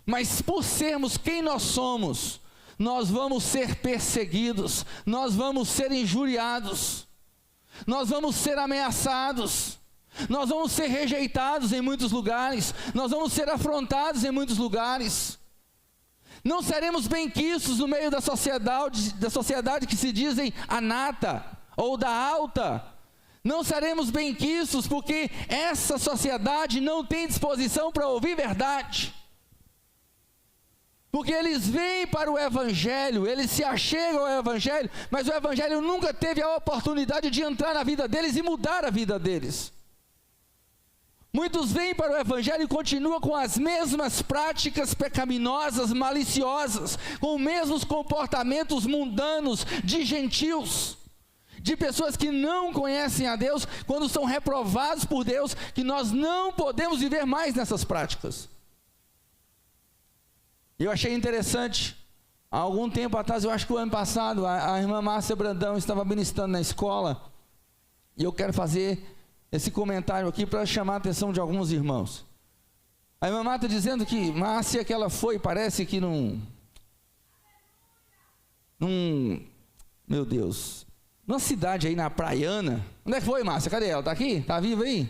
Mas por sermos quem nós somos, nós vamos ser perseguidos, nós vamos ser injuriados, nós vamos ser ameaçados, nós vamos ser rejeitados em muitos lugares, nós vamos ser afrontados em muitos lugares. Não seremos benquistos no meio da sociedade que se dizem a nata ou da alta. Não seremos benquistos porque essa sociedade não tem disposição para ouvir verdade. Porque eles vêm para o Evangelho, eles se achegam ao Evangelho, mas o Evangelho nunca teve a oportunidade de entrar na vida deles e mudar a vida deles. Muitos vêm para o Evangelho e continuam com as mesmas práticas pecaminosas, maliciosas, com os mesmos comportamentos mundanos de gentios, de pessoas que não conhecem a Deus, quando são reprovados por Deus, que nós não podemos viver mais nessas práticas. Eu achei interessante, há algum tempo atrás, eu acho que o ano passado, a irmã Márcia Brandão estava ministrando na escola, e eu quero fazer esse comentário aqui para chamar a atenção de alguns irmãos. A irmã Márcia dizendo que Márcia, que ela foi, parece que meu Deus, numa cidade aí na Praiana. Onde é que foi, Márcia? Cadê ela? Está aqui? Está viva aí?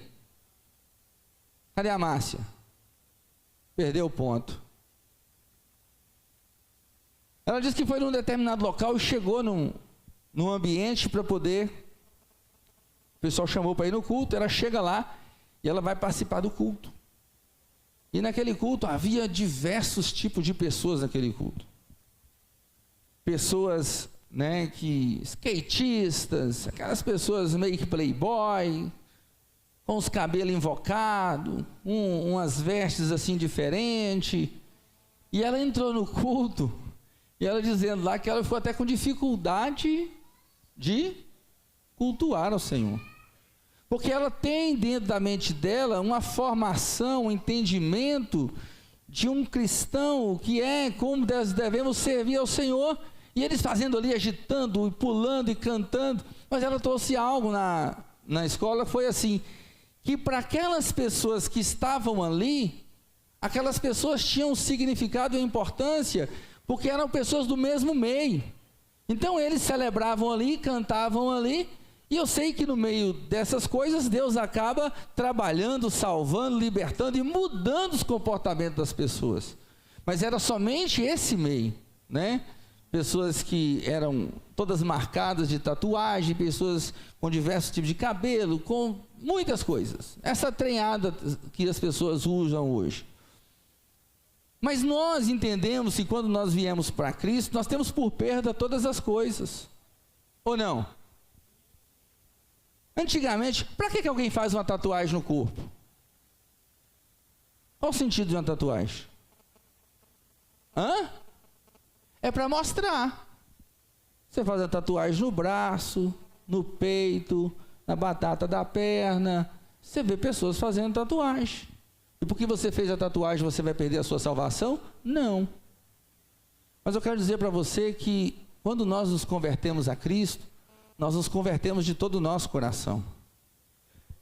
Cadê a Márcia? Perdeu o ponto. Ela disse que foi num determinado local e chegou num ambiente para poder, o pessoal chamou para ir no culto, ela chega lá e ela vai participar do culto. E naquele culto havia diversos tipos de pessoas naquele culto. Pessoas, né, que skatistas, aquelas pessoas meio que playboy, com os cabelos invocados, umas vestes assim diferentes. E ela entrou no culto, e ela dizendo lá que ela ficou até com dificuldade de cultuar ao Senhor. Porque ela tem dentro da mente dela uma formação, um entendimento de um cristão, que é como devemos servir ao Senhor. E eles fazendo ali, agitando, e pulando e cantando. Mas ela trouxe algo na escola, foi assim, que para aquelas pessoas que estavam ali, aquelas pessoas tinham um significado e importância, porque eram pessoas do mesmo meio. Então eles celebravam ali, cantavam ali, e eu sei que no meio dessas coisas, Deus acaba trabalhando, salvando, libertando e mudando os comportamentos das pessoas. Mas era somente esse meio, né? Pessoas que eram todas marcadas de tatuagem, pessoas com diversos tipos de cabelo, com muitas coisas. Essa treinada que as pessoas usam hoje. Mas nós entendemos que quando nós viemos para Cristo, nós temos por perda todas as coisas. Ou não? Antigamente, para que alguém faz uma tatuagem no corpo? Qual o sentido de uma tatuagem? É para mostrar. Você faz a tatuagem no braço, no peito, na batata da perna. Você vê pessoas fazendo tatuagem. E porque você fez a tatuagem, você vai perder a sua salvação? Não. Mas eu quero dizer para você que quando nós nos convertemos a Cristo, nós nos convertemos de todo o nosso coração.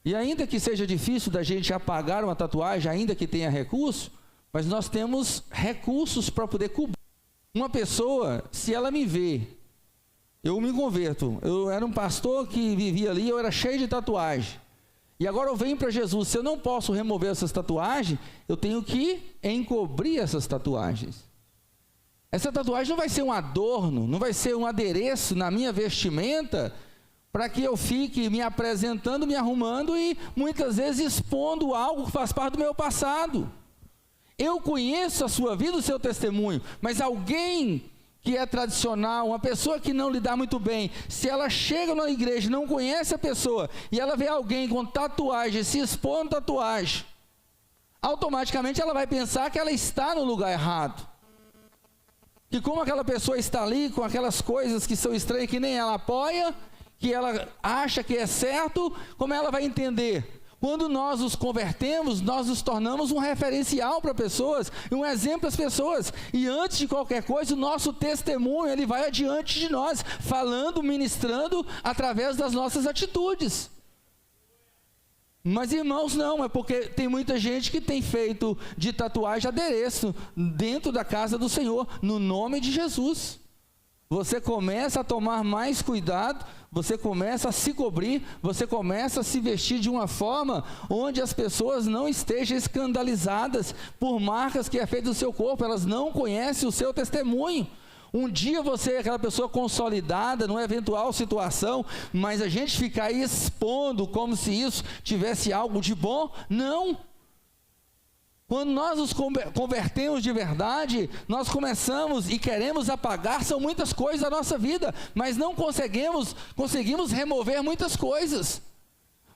E ainda que seja difícil da gente apagar uma tatuagem, ainda que tenha recurso, mas nós temos recursos para poder cobrir. Uma pessoa, se ela me vê, eu me converto, eu era um pastor que vivia ali, eu era cheio de tatuagem. E agora eu venho para Jesus, se eu não posso remover essas tatuagens, eu tenho que encobrir essas tatuagens. Essa tatuagem não vai ser um adorno, não vai ser um adereço na minha vestimenta, para que eu fique me apresentando, me arrumando e muitas vezes expondo algo que faz parte do meu passado. Eu conheço a sua vida, o seu testemunho, mas alguém que é tradicional, uma pessoa que não lida muito bem, se ela chega na igreja e não conhece a pessoa, e ela vê alguém com tatuagem, se expondo tatuagem, automaticamente ela vai pensar que ela está no lugar errado. Que como aquela pessoa está ali com aquelas coisas que são estranhas, que nem ela apoia, que ela acha que é certo, como ela vai entender? Quando nós nos convertemos, nós nos tornamos um referencial para pessoas, um exemplo às pessoas. E antes de qualquer coisa, o nosso testemunho, ele vai adiante de nós, falando, ministrando, através das nossas atitudes. Mas irmãos, não, é porque tem muita gente que tem feito de tatuagem adereço dentro da casa do Senhor, no nome de Jesus. Você começa a tomar mais cuidado, você começa a se cobrir, você começa a se vestir de uma forma onde as pessoas não estejam escandalizadas por marcas que é feito no seu corpo, elas não conhecem o seu testemunho. Um dia você é aquela pessoa consolidada numa eventual situação, mas a gente ficar aí expondo como se isso tivesse algo de bom, não. Quando nós nos convertemos de verdade, nós começamos e queremos apagar, são muitas coisas da nossa vida, mas não conseguimos remover muitas coisas.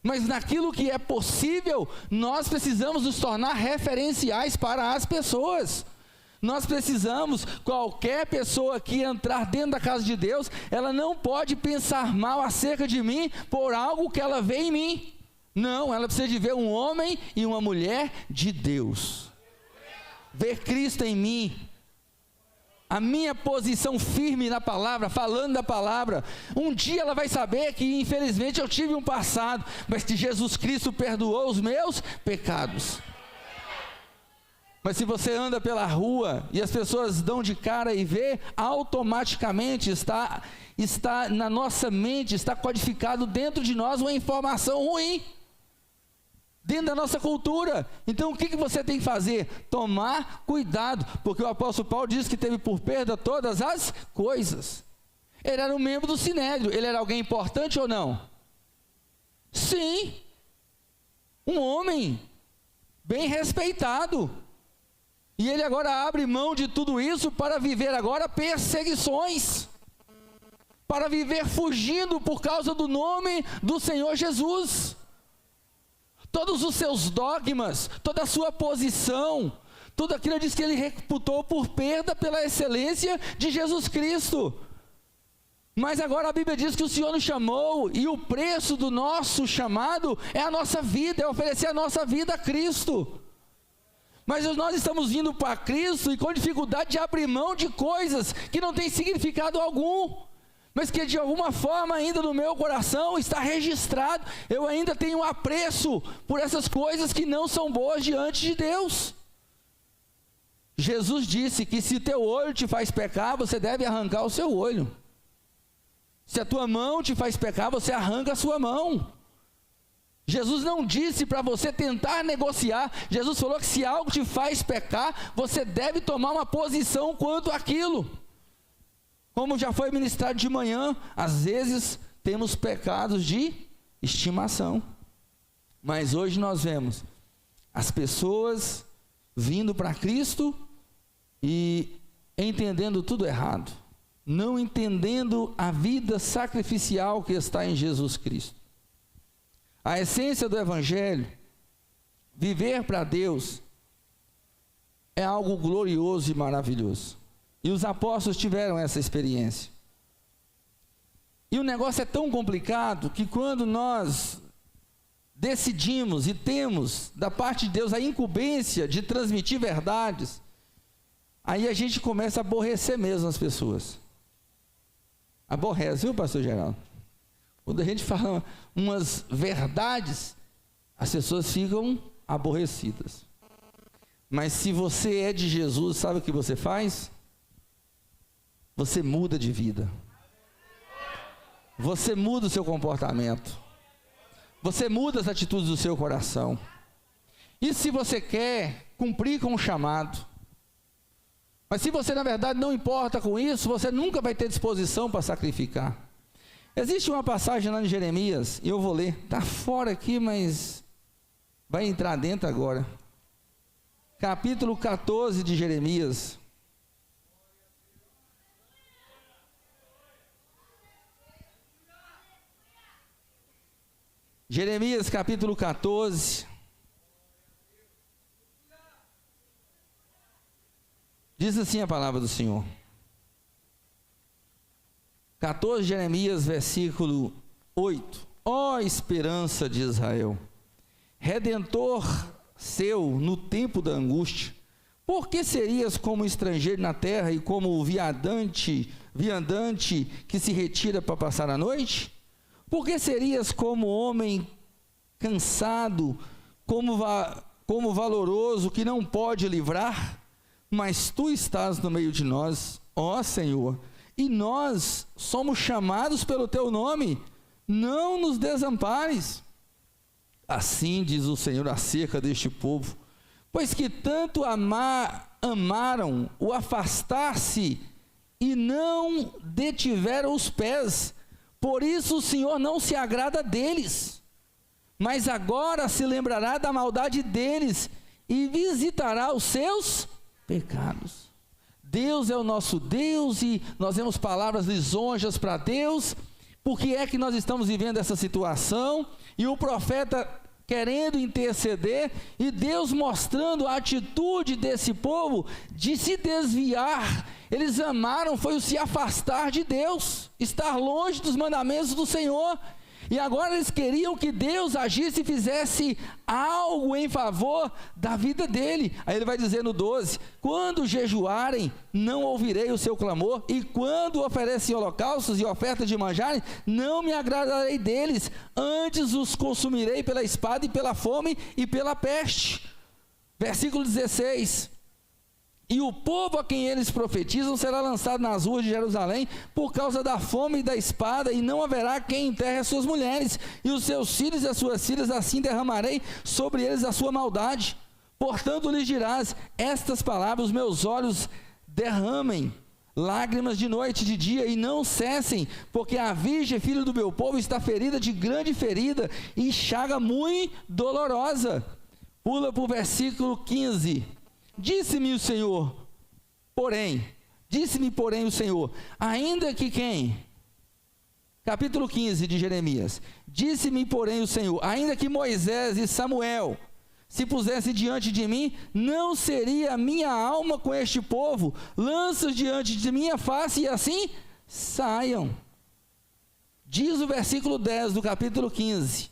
Mas naquilo que é possível, nós precisamos nos tornar referenciais para as pessoas. Nós precisamos, qualquer pessoa que entrar dentro da casa de Deus, ela não pode pensar mal acerca de mim por algo que ela vê em mim. Não, ela precisa de ver um homem e uma mulher de Deus. Ver Cristo em mim. A minha posição firme na palavra, falando da palavra. Um dia ela vai saber que infelizmente eu tive um passado, mas que Jesus Cristo perdoou os meus pecados. Mas se você anda pela rua e as pessoas dão de cara e vê, automaticamente está na nossa mente, está codificado dentro de nós uma informação ruim. Dentro da nossa cultura. Então o que você tem que fazer? Tomar cuidado, porque o apóstolo Paulo diz que teve por perda todas as coisas. Ele era um membro do Sinédrio, ele era alguém importante ou não? Sim, um homem bem respeitado, e ele agora abre mão de tudo isso para viver agora perseguições, para viver fugindo por causa do nome do Senhor Jesus. Todos os seus dogmas, toda a sua posição, tudo aquilo diz que ele reputou por perda pela excelência de Jesus Cristo. Mas agora a Bíblia diz que o Senhor nos chamou, e o preço do nosso chamado é a nossa vida, é oferecer a nossa vida a Cristo. Mas nós estamos indo para Cristo e com dificuldade de abrir mão de coisas que não têm significado algum, mas que de alguma forma ainda no meu coração está registrado. Eu ainda tenho apreço por essas coisas que não são boas diante de Deus. Jesus disse que se teu olho te faz pecar, você deve arrancar o seu olho. Se a tua mão te faz pecar, você arranca a sua mão. Jesus não disse para você tentar negociar. Jesus falou que se algo te faz pecar, você deve tomar uma posição quanto àquilo. Como já foi ministrado de manhã, às vezes temos pecados de estimação. Mas hoje nós vemos as pessoas vindo para Cristo e entendendo tudo errado, não entendendo a vida sacrificial que está em Jesus Cristo. A essência do Evangelho, viver para Deus, é algo glorioso e maravilhoso. E os apóstolos tiveram essa experiência. E o negócio é tão complicado que quando nós decidimos e temos da parte de Deus a incumbência de transmitir verdades, aí a gente começa a aborrecer mesmo as pessoas. Aborrece, viu, pastor Geraldo? Quando a gente fala umas verdades, as pessoas ficam aborrecidas. Mas se você é de Jesus, sabe o que você faz? Você muda de vida. Você muda o seu comportamento. Você muda as atitudes do seu coração. E se você quer cumprir com o chamado, mas se você na verdade não importa com isso, você nunca vai ter disposição para sacrificar. Existe uma passagem lá em Jeremias, e eu vou ler, está fora aqui, mas vai entrar dentro agora. Capítulo 14 de Jeremias. Jeremias capítulo 14, Diz assim a palavra do Senhor. 14 Jeremias, versículo 8. Ó esperança de Israel, Redentor seu no tempo da angústia, por que serias como estrangeiro na terra e como viandante que se retira para passar a noite? Por que serias como homem cansado, como valoroso que não pode livrar? Mas tu estás no meio de nós, ó Senhor, e nós somos chamados pelo teu nome, não nos desampares. Assim diz o Senhor acerca deste povo, pois que tanto amaram o afastar-se e não detiveram os pés, por isso o Senhor não se agrada deles, mas agora se lembrará da maldade deles e visitará os seus pecados. Deus é o nosso Deus e nós temos palavras lisonjas para Deus. Por que é que nós estamos vivendo essa situação? E o profeta querendo interceder, e Deus mostrando a atitude desse povo de se desviar. Eles amaram, foi o se afastar de Deus, estar longe dos mandamentos do Senhor, e agora eles queriam que Deus agisse e fizesse algo em favor da vida dele. Aí ele vai dizer no 12, quando jejuarem, não ouvirei o seu clamor, e quando oferecem holocaustos e ofertas de manjares, não me agradarei deles, antes os consumirei pela espada e pela fome e pela peste. Versículo 16, e o povo a quem eles profetizam será lançado nas ruas de Jerusalém por causa da fome e da espada, e não haverá quem enterre as suas mulheres, e os seus filhos e as suas filhas, assim derramarei sobre eles a sua maldade. Portanto lhes dirás estas palavras, os meus olhos derramem lágrimas de noite e de dia, e não cessem, porque a virgem, filho do meu povo, está ferida de grande ferida, e chaga muito dolorosa. Pula para o versículo 15. Disse-me o Senhor, porém o Senhor, ainda que quem? Capítulo 15 de Jeremias. Disse-me, porém, o Senhor, ainda que Moisés e Samuel se pusessem diante de mim, não seria a minha alma com este povo, lança-os diante de minha face e assim saiam. Diz o versículo 10 do capítulo 15,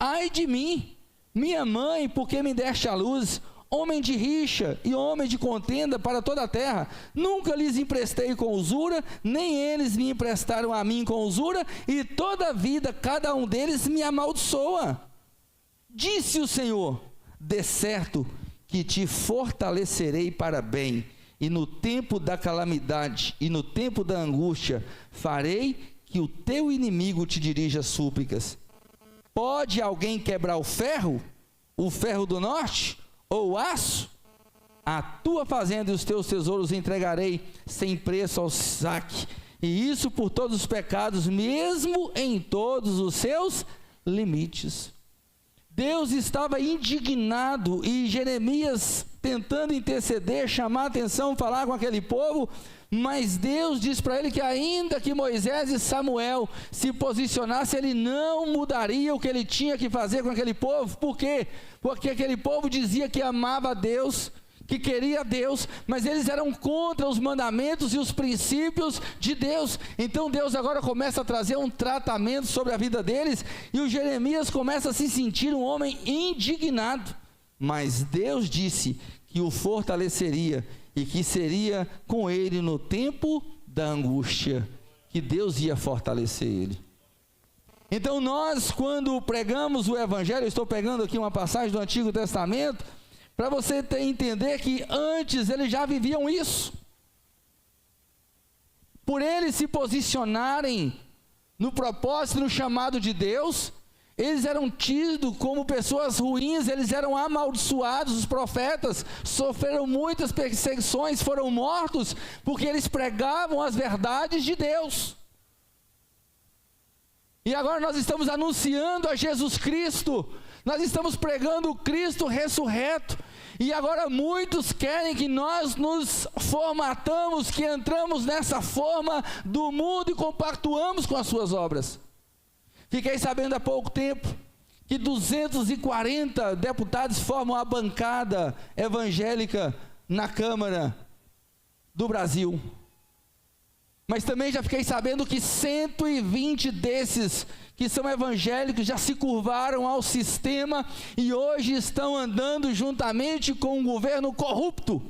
ai de mim, minha mãe, porque me deste a luz, homem de rixa e homem de contenda para toda a terra, nunca lhes emprestei com usura, nem eles me emprestaram a mim com usura, e toda a vida cada um deles me amaldiçoa. Disse o Senhor, de certo que te fortalecerei para bem, e no tempo da calamidade e no tempo da angústia farei que o teu inimigo te dirija súplicas. Pode alguém quebrar o ferro do norte, ou o aço? A tua fazenda e os teus tesouros entregarei sem preço ao saque, e isso por todos os pecados, mesmo em todos os seus limites. Deus estava indignado, e Jeremias tentando interceder, chamar a atenção, falar com aquele povo, mas Deus diz para ele que ainda que Moisés e Samuel se posicionassem, ele não mudaria o que ele tinha que fazer com aquele povo. Por quê? Porque aquele povo dizia que amava a Deus, que queria Deus, mas eles eram contra os mandamentos e os princípios de Deus. Então Deus agora começa a trazer um tratamento sobre a vida deles, e o Jeremias começa a se sentir um homem indignado, mas Deus disse que o fortaleceria, e que seria com ele no tempo da angústia, que Deus ia fortalecer ele. Então nós, quando pregamos o Evangelho, eu estou pegando aqui uma passagem do Antigo Testamento, para você entender que antes eles já viviam isso. Por eles se posicionarem no propósito, no chamado de Deus, eles eram tidos como pessoas ruins, eles eram amaldiçoados. Os profetas sofreram muitas perseguições, foram mortos, porque eles pregavam as verdades de Deus. E agora nós estamos anunciando a Jesus Cristo, nós estamos pregando o Cristo ressurreto, e agora muitos querem que nós nos formatamos, que entramos nessa forma do mundo e compactuamos com as suas obras. Fiquei sabendo há pouco tempo que 240 deputados formam a bancada evangélica na Câmara do Brasil. Mas também já fiquei sabendo que 120 desses que são evangélicos já se curvaram ao sistema e hoje estão andando juntamente com um governo corrupto.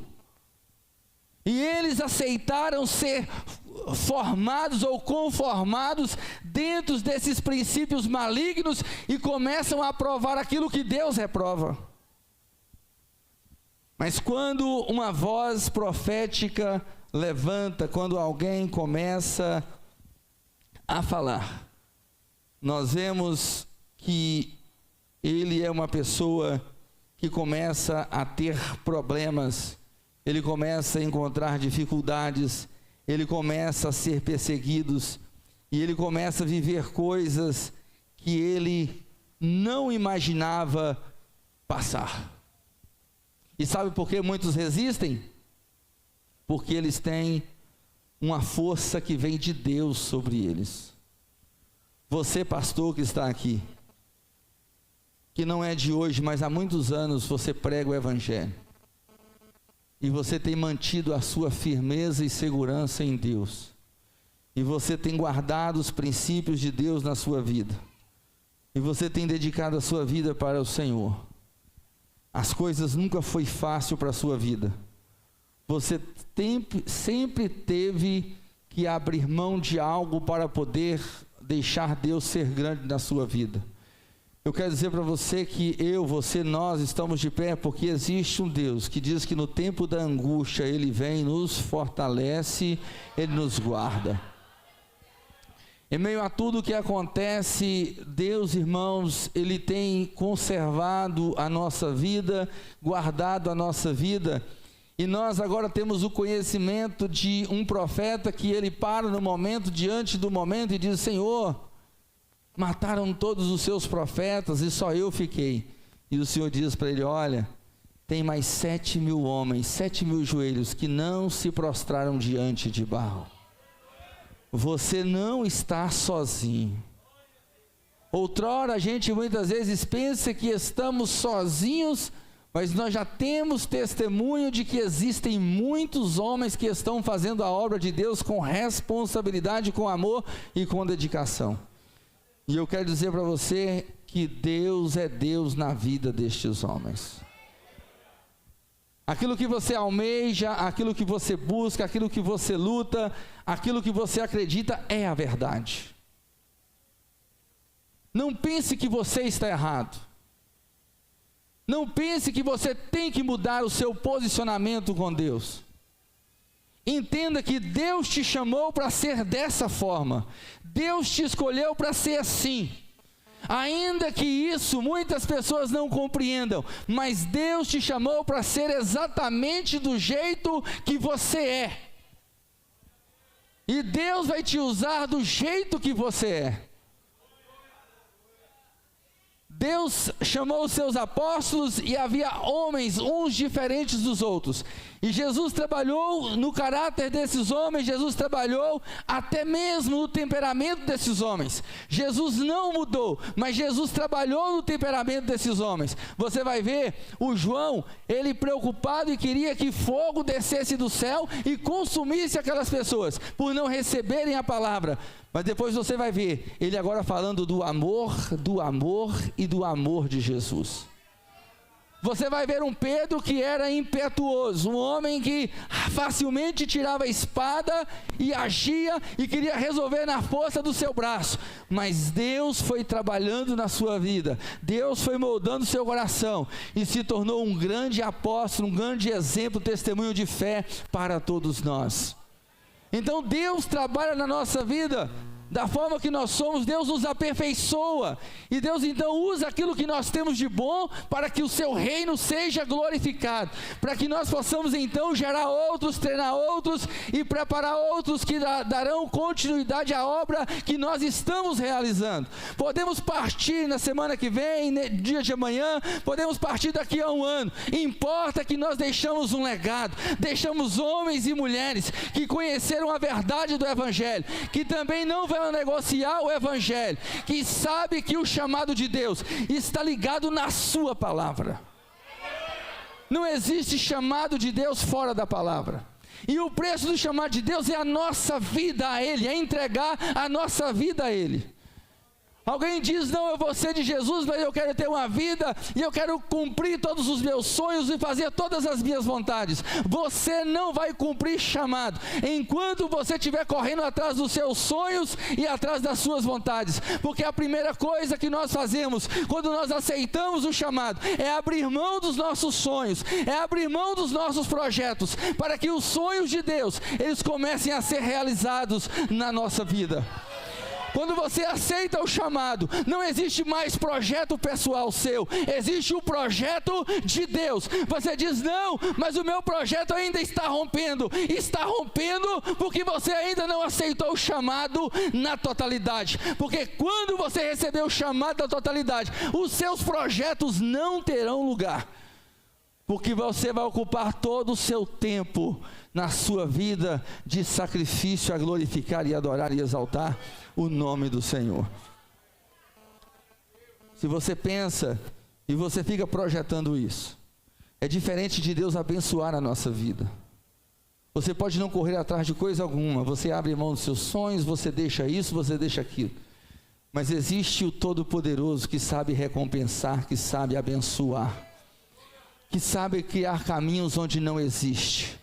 E eles aceitaram ser formados ou conformados dentro desses princípios malignos e começam a aprovar aquilo que Deus reprova. Mas quando uma voz profética levanta, quando alguém começa a falar, nós vemos que ele é uma pessoa que começa a ter problemas, ele começa a encontrar dificuldades, ele começa a ser perseguido, e ele começa a viver coisas que ele não imaginava passar. E sabe por que muitos resistem? Porque eles têm uma força que vem de Deus sobre eles. Você, pastor que está aqui, que não é de hoje, mas há muitos anos você prega o evangelho, e você tem mantido a sua firmeza e segurança em Deus, e você tem guardado os princípios de Deus na sua vida, e você tem dedicado a sua vida para o Senhor. As coisas nunca foi fácil para a sua vida. Você sempre teve que abrir mão de algo para poder deixar Deus ser grande na sua vida. Eu quero dizer para você que nós estamos de pé porque existe um Deus que diz que no tempo da angústia Ele vem, nos fortalece, Ele nos guarda. Em meio a tudo que acontece, Deus, irmãos, Ele tem conservado a nossa vida, guardado a nossa vida, e nós agora temos o conhecimento de um profeta que ele para no momento, diante do momento, e diz: Senhor, mataram todos os seus profetas e só eu fiquei. E o Senhor diz para ele: olha, tem mais 7.000 homens, 7.000 joelhos que não se prostraram diante de Baal. Você não está sozinho. Outrora a gente muitas vezes pensa que estamos sozinhos, mas nós já temos testemunho de que existem muitos homens que estão fazendo a obra de Deus com responsabilidade, com amor e com dedicação. E eu quero dizer para você que Deus é Deus na vida destes homens. Aquilo que você almeja, aquilo que você busca, aquilo que você luta, aquilo que você acredita é a verdade. Não pense que você está errado. Não pense que você tem que mudar o seu posicionamento com Deus. Entenda que Deus te chamou para ser dessa forma. Deus te escolheu para ser assim. Ainda que isso muitas pessoas não compreendam, mas Deus te chamou para ser exatamente do jeito que você é. E Deus vai te usar do jeito que você é. Deus chamou os seus apóstolos e havia homens, uns diferentes dos outros. E Jesus trabalhou no caráter desses homens, Jesus trabalhou até mesmo no temperamento desses homens. Jesus não mudou, mas Jesus trabalhou no temperamento desses homens. Você vai ver o João, ele preocupado e queria que fogo descesse do céu e consumisse aquelas pessoas, por não receberem a palavra. Mas depois você vai ver, ele agora falando do amor e do amor de Jesus. Você vai ver um Pedro que era impetuoso, um homem que facilmente tirava a espada e agia e queria resolver na força do seu braço. Mas Deus foi trabalhando na sua vida, Deus foi moldando o seu coração e se tornou um grande apóstolo, um grande exemplo, testemunho de fé para todos nós. Então Deus trabalha na nossa vida da forma que nós somos, Deus nos aperfeiçoa, e Deus então usa aquilo que nós temos de bom, para que o seu reino seja glorificado, para que nós possamos então gerar outros, treinar outros, e preparar outros que darão continuidade à obra que nós estamos realizando. Podemos partir na semana que vem, dia de amanhã, podemos partir daqui a um ano, importa que nós deixamos um legado, deixamos homens e mulheres que conheceram a verdade do Evangelho, que também não vai negociar o Evangelho, que sabe que o chamado de Deus está ligado na sua palavra. Não existe chamado de Deus fora da palavra. E o preço do chamado de Deus é a nossa vida a Ele, é entregar a nossa vida a Ele. Alguém diz, não, eu vou ser de Jesus, mas eu quero ter uma vida, e eu quero cumprir todos os meus sonhos e fazer todas as minhas vontades. Você não vai cumprir chamado, enquanto você estiver correndo atrás dos seus sonhos e atrás das suas vontades. Porque a primeira coisa que nós fazemos, quando nós aceitamos o chamado, é abrir mão dos nossos sonhos, é abrir mão dos nossos projetos, para que os sonhos de Deus, eles comecem a ser realizados na nossa vida. Quando você aceita o chamado, não existe mais projeto pessoal seu, existe o projeto de Deus. Você diz, não, mas o meu projeto ainda está rompendo porque você ainda não aceitou o chamado na totalidade. Porque quando você receber o chamado da totalidade, os seus projetos não terão lugar, porque você vai ocupar todo o seu tempo na sua vida de sacrifício a glorificar e adorar e exaltar o nome do Senhor. Se você pensa e você fica projetando isso, é diferente de Deus abençoar a nossa vida. Você pode não correr atrás de coisa alguma, você abre mão dos seus sonhos, você deixa isso, você deixa aquilo, mas existe o Todo-Poderoso que sabe recompensar, que sabe abençoar, que sabe criar caminhos onde não existe.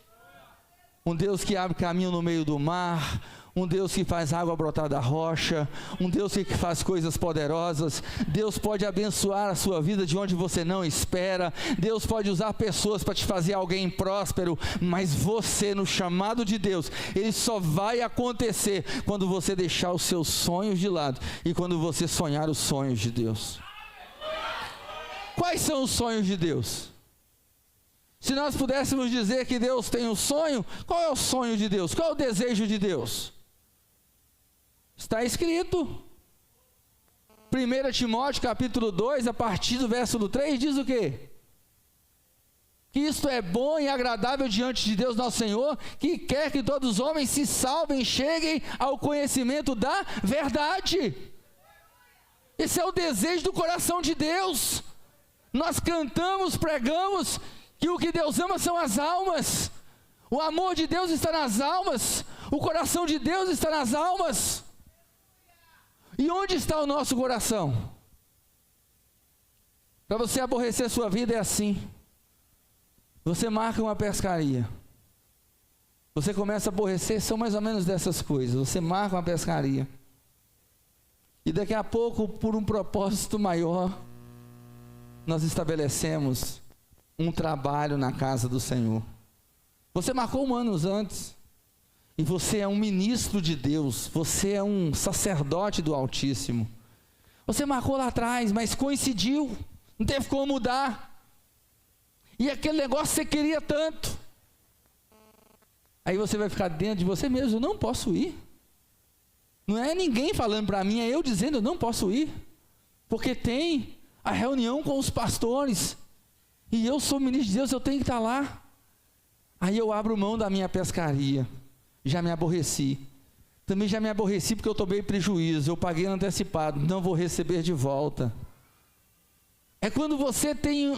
Um Deus que abre caminho no meio do mar, um Deus que faz água brotar da rocha, um Deus que faz coisas poderosas. Deus pode abençoar a sua vida de onde você não espera. Deus pode usar pessoas para te fazer alguém próspero, mas você, no chamado de Deus, ele só vai acontecer quando você deixar os seus sonhos de lado e quando você sonhar os sonhos de Deus. Quais são os sonhos de Deus? Se nós pudéssemos dizer que Deus tem um sonho, qual é o sonho de Deus? Qual é o desejo de Deus? Está escrito, 1 Timóteo capítulo 2, a partir do verso 3, diz o quê? Que isto é bom e agradável diante de Deus nosso Senhor, que quer que todos os homens se salvem e cheguem ao conhecimento da verdade. Esse é o desejo do coração de Deus. Nós cantamos, pregamos, que o que Deus ama são as almas. O amor de Deus está nas almas, o coração de Deus está nas almas. E onde está o nosso coração? Para você aborrecer sua vida é assim. Você marca uma pescaria, você começa a aborrecer, são mais ou menos dessas coisas. Você marca uma pescaria, e daqui a pouco, por um propósito maior, nós estabelecemos um trabalho na casa do Senhor. Você marcou anos antes, e você é um ministro de Deus, você é um sacerdote do Altíssimo. Você marcou lá atrás, mas coincidiu, não teve como mudar, e aquele negócio você queria tanto, aí você vai ficar dentro de você mesmo, eu não posso ir. Não é ninguém falando para mim, é eu dizendo, eu não posso ir, porque tem a reunião com os pastores, e eu sou ministro de Deus, eu tenho que estar lá. Aí eu abro mão da minha pescaria, já me aborreci. Também já me aborreci porque eu tomei prejuízo, eu paguei antecipado, não vou receber de volta. É quando você tem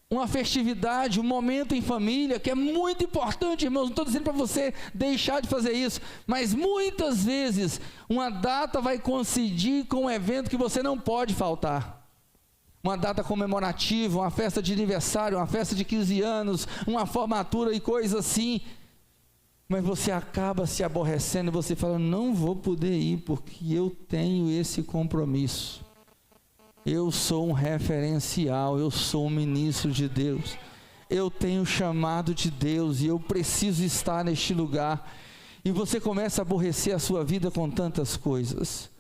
uma festividade, um momento em família, que é muito importante, irmãos, não estou dizendo para você deixar de fazer isso, mas muitas vezes uma data vai coincidir com um evento que você não pode faltar. Uma data comemorativa, uma festa de aniversário, uma festa de 15 anos, uma formatura e coisa assim, mas você acaba se aborrecendo, você fala, não vou poder ir, porque eu tenho esse compromisso, eu sou um referencial, eu sou um ministro de Deus, eu tenho o chamado de Deus, e eu preciso estar neste lugar, e você começa a aborrecer a sua vida com tantas coisas,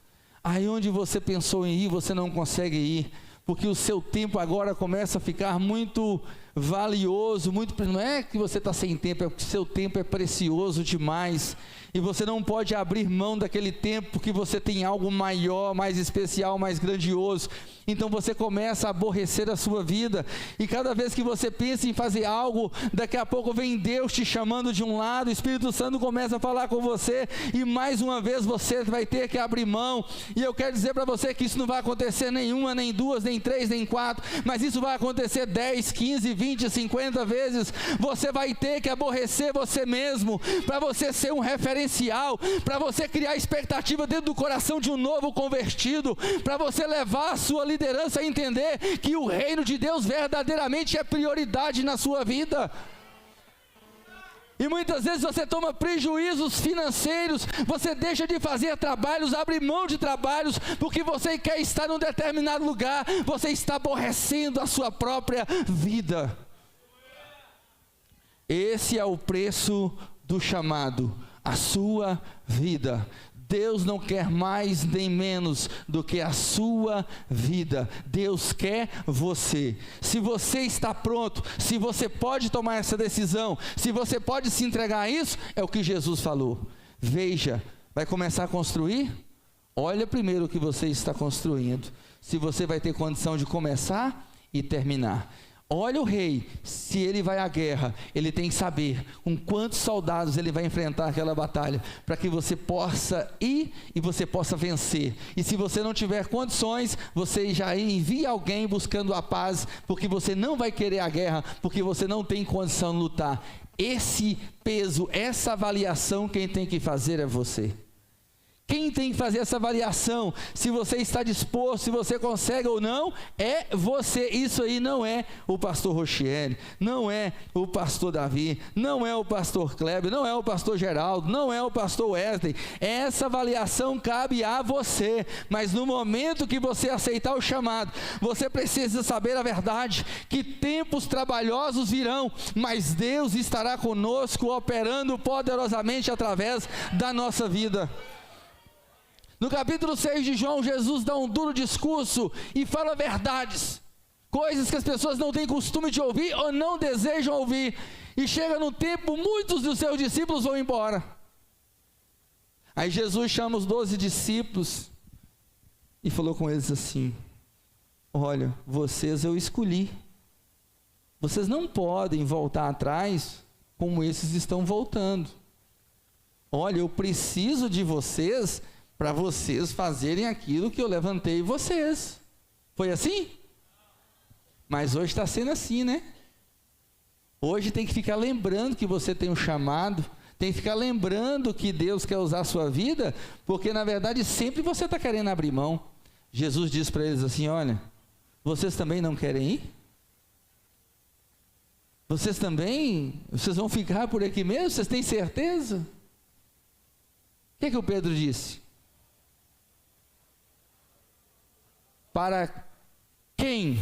aí onde você pensou em ir, você não consegue ir, porque o seu tempo agora começa a ficar muito valioso, não é que você está sem tempo, é que o seu tempo é precioso demais, e você não pode abrir mão daquele tempo, porque você tem algo maior, mais especial, mais grandioso. Então você começa a aborrecer a sua vida, e cada vez que você pensa em fazer algo, daqui a pouco vem Deus te chamando de um lado, o Espírito Santo começa a falar com você, e mais uma vez você vai ter que abrir mão. E eu quero dizer para você que isso não vai acontecer nem uma, nem duas, nem três, nem quatro, mas isso vai acontecer 10, 15, 20 20, 50 vezes, você vai ter que aborrecer você mesmo, para você ser um referencial, para você criar expectativa dentro do coração de um novo convertido, para você levar a sua liderança a entender que o reino de Deus verdadeiramente é prioridade na sua vida. E muitas vezes você toma prejuízos financeiros, você deixa de fazer trabalhos, abre mão de trabalhos, porque você quer estar num determinado lugar, você está aborrecendo a sua própria vida. Esse é o preço do chamado, a sua vida. Deus não quer mais nem menos do que a sua vida. Deus quer você. Se você está pronto, se você pode tomar essa decisão, se você pode se entregar a isso, é o que Jesus falou. Veja, vai começar a construir? Olha primeiro o que você está construindo, se você vai ter condição de começar e terminar. Olha o rei, se ele vai à guerra, ele tem que saber com quantos soldados ele vai enfrentar aquela batalha, para que você possa ir e você possa vencer. E se você não tiver condições, você já envia alguém buscando a paz, porque você não vai querer a guerra, porque você não tem condição de lutar. Esse peso, essa avaliação, quem tem que fazer é você. Quem tem que fazer essa avaliação, se você está disposto, se você consegue ou não, é você. Isso aí não é o pastor Rochiele, não é o pastor Davi, não é o pastor Kleber, não é o pastor Geraldo, não é o pastor Wesley. Essa avaliação cabe a você, mas no momento que você aceitar o chamado, você precisa saber a verdade, que tempos trabalhosos virão, mas Deus estará conosco, operando poderosamente através da nossa vida. No capítulo 6 de João, Jesus dá um duro discurso e fala verdades, coisas que as pessoas não têm costume de ouvir ou não desejam ouvir, e chega no tempo, muitos dos seus discípulos vão embora. Aí Jesus chama os 12 discípulos e falou com eles assim: olha, vocês eu escolhi, vocês não podem voltar atrás como esses estão voltando. Olha, eu preciso de vocês para vocês fazerem aquilo que eu levantei vocês. Foi assim? Mas hoje está sendo assim, né? Hoje tem que ficar lembrando que você tem um chamado, tem que ficar lembrando que Deus quer usar a sua vida, porque na verdade sempre você está querendo abrir mão. Jesus disse para eles assim: olha, vocês também não querem ir? Vocês também? Vocês vão ficar por aqui mesmo? Vocês têm certeza? O que o Pedro disse? Para quem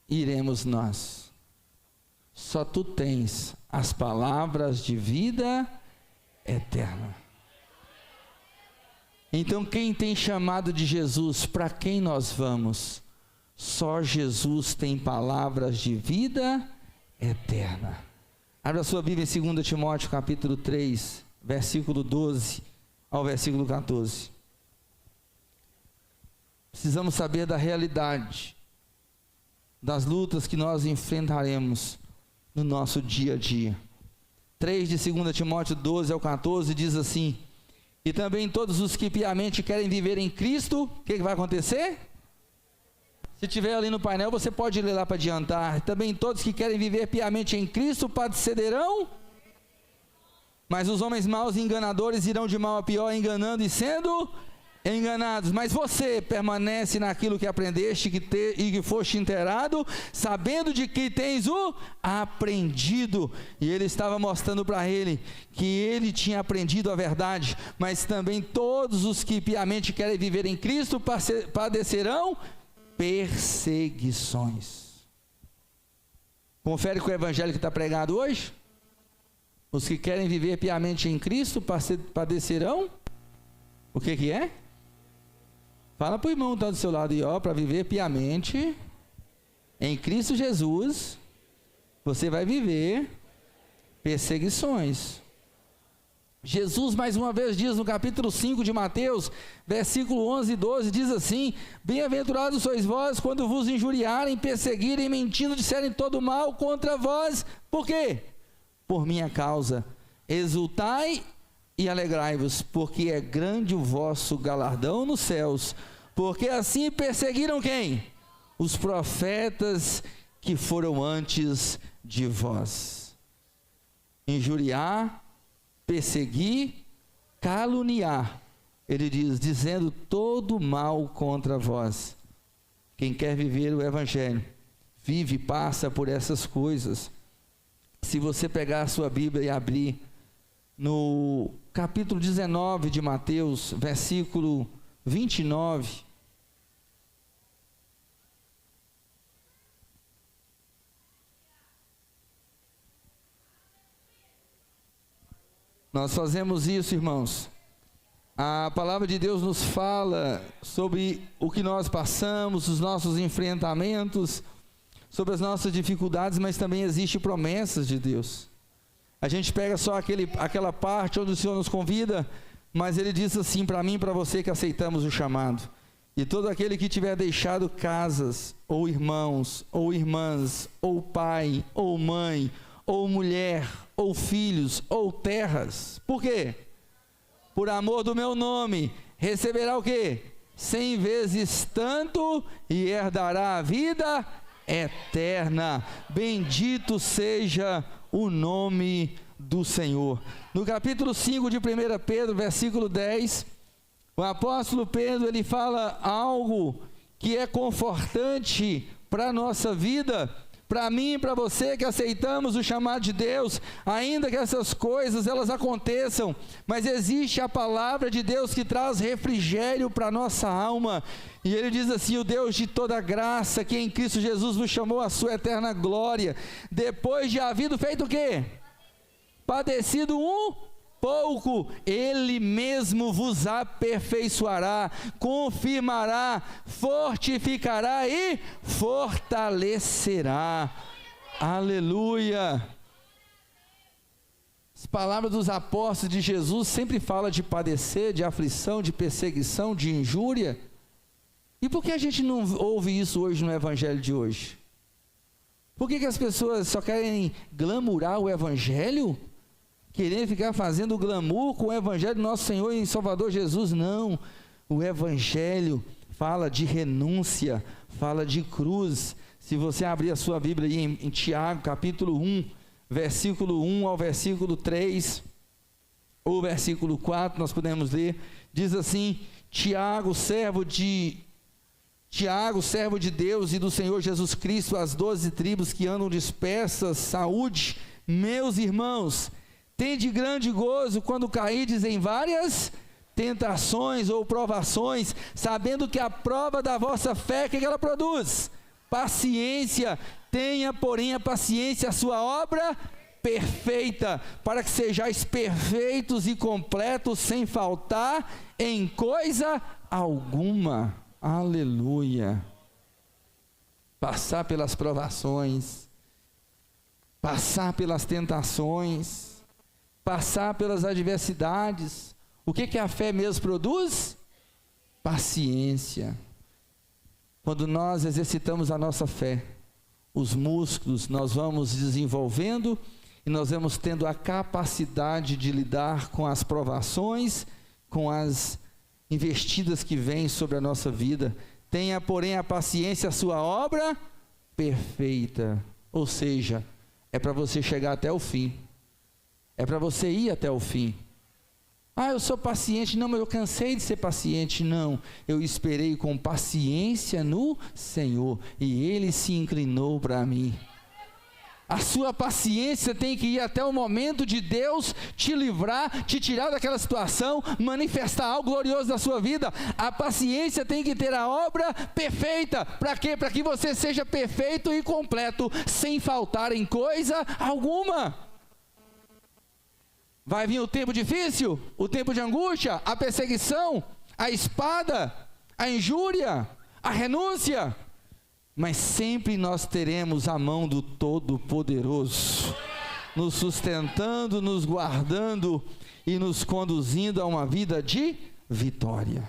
iremos nós? Só tu tens as palavras de vida eterna. Então quem tem chamado de Jesus, para quem nós vamos? Só Jesus tem palavras de vida eterna. Abra sua Bíblia em 2 Timóteo capítulo 3, versículo 12 ao versículo 14. Precisamos saber da realidade, das lutas que nós enfrentaremos no nosso dia a dia. 3 de 2 Timóteo 12 ao 14 diz assim: e também todos os que piamente querem viver em Cristo, o que vai acontecer? Se tiver ali no painel, você pode ler lá para adiantar. Também todos que querem viver piamente em Cristo padecerão, mas os homens maus e enganadores irão de mal a pior, enganando e sendo enganados. Mas você permanece naquilo que aprendeste e que foste inteirado, sabendo de que tens o aprendido. E ele estava mostrando para ele que ele tinha aprendido a verdade. Mas também todos os que piamente querem viver em Cristo padecerão perseguições. Confere com o evangelho que está pregado hoje. Os que querem viver piamente em Cristo padecerão o que é? Fala para o irmão que está do seu lado aí, ó, para viver piamente em Cristo Jesus, você vai viver perseguições. Jesus mais uma vez diz no capítulo 5 de Mateus, versículo 11 e 12, diz assim: bem-aventurados sois vós quando vos injuriarem, perseguirem, mentindo, disserem todo mal contra vós. Por quê? Por minha causa. Exultai e alegrai-vos, porque é grande o vosso galardão nos céus, porque assim perseguiram quem? Os profetas que foram antes de vós. Injuriar, perseguir, caluniar. Ele diz, dizendo todo mal contra vós. Quem quer viver o Evangelho, vive e passa por essas coisas. Se você pegar a sua Bíblia e abrir no capítulo 19 de Mateus, versículo 29, nós fazemos isso, irmãos. A palavra de Deus nos fala sobre o que nós passamos, os nossos enfrentamentos, sobre as nossas dificuldades, mas também existem promessas de Deus. A gente pega só aquela parte onde o Senhor nos convida, mas Ele diz assim para mim e para você que aceitamos o chamado: e todo aquele que tiver deixado casas, ou irmãos, ou irmãs, ou pai, ou mãe, ou mulher, ou filhos, ou terras, por quê? Por amor do meu nome, receberá o quê? 100 vezes tanto, e herdará a vida eterna. Bendito seja o nome do Senhor. No capítulo 5 de 1 Pedro, versículo 10, o apóstolo Pedro, ele fala algo que é confortante para a nossa vida, para mim e para você que aceitamos o chamado de Deus. Ainda que essas coisas elas aconteçam, mas existe a palavra de Deus que traz refrigério para a nossa alma. E ele diz assim: o Deus de toda graça, que em Cristo Jesus vos chamou à sua eterna glória, depois de havido feito o quê? Padecido um pouco, Ele mesmo vos aperfeiçoará, confirmará, fortificará e fortalecerá. Aleluia! As palavras dos apóstolos de Jesus sempre falam de padecer, de aflição, de perseguição, de injúria. E por que a gente não ouve isso hoje no Evangelho de hoje? Por que as pessoas só querem glamurar o Evangelho? Querer ficar fazendo glamour com o Evangelho do nosso Senhor e Salvador Jesus? Não, o Evangelho fala de renúncia, fala de cruz. Se você abrir a sua Bíblia aí em Tiago, capítulo 1, versículo 1 ao versículo 3, ou versículo 4, nós podemos ler, diz assim: Tiago, servo de Deus e do Senhor Jesus Cristo, as 12 tribos que andam dispersas, saúde, meus irmãos, tende grande gozo quando caídes em várias tentações ou provações, sabendo que a prova da vossa fé, o que ela produz? Paciência. Tenha, porém, a paciência a sua obra perfeita, para que sejais perfeitos e completos, sem faltar em coisa alguma. Aleluia. Passar pelas provações, passar pelas tentações, passar pelas adversidades. O que a fé mesmo produz? Paciência. Quando nós exercitamos a nossa fé, os músculos nós vamos desenvolvendo e nós vamos tendo a capacidade de lidar com as provações, com as investidas que vêm sobre a nossa vida. Tenha, porém, a paciência a sua obra perfeita. Ou seja, é para você chegar até o fim. É para você ir até o fim. Ah, eu sou paciente. Não, mas eu cansei de ser paciente. Não, eu esperei com paciência no Senhor e Ele se inclinou para mim. A sua paciência tem que ir até o momento de Deus te livrar, te tirar daquela situação, manifestar algo glorioso na sua vida. A paciência tem que ter a obra perfeita. Para quê? Para que você seja perfeito e completo, sem faltar em coisa alguma. Vai vir o tempo difícil, o tempo de angústia, a perseguição, a espada, a injúria, a renúncia, mas sempre nós teremos a mão do Todo-Poderoso, nos sustentando, nos guardando e nos conduzindo a uma vida de vitória.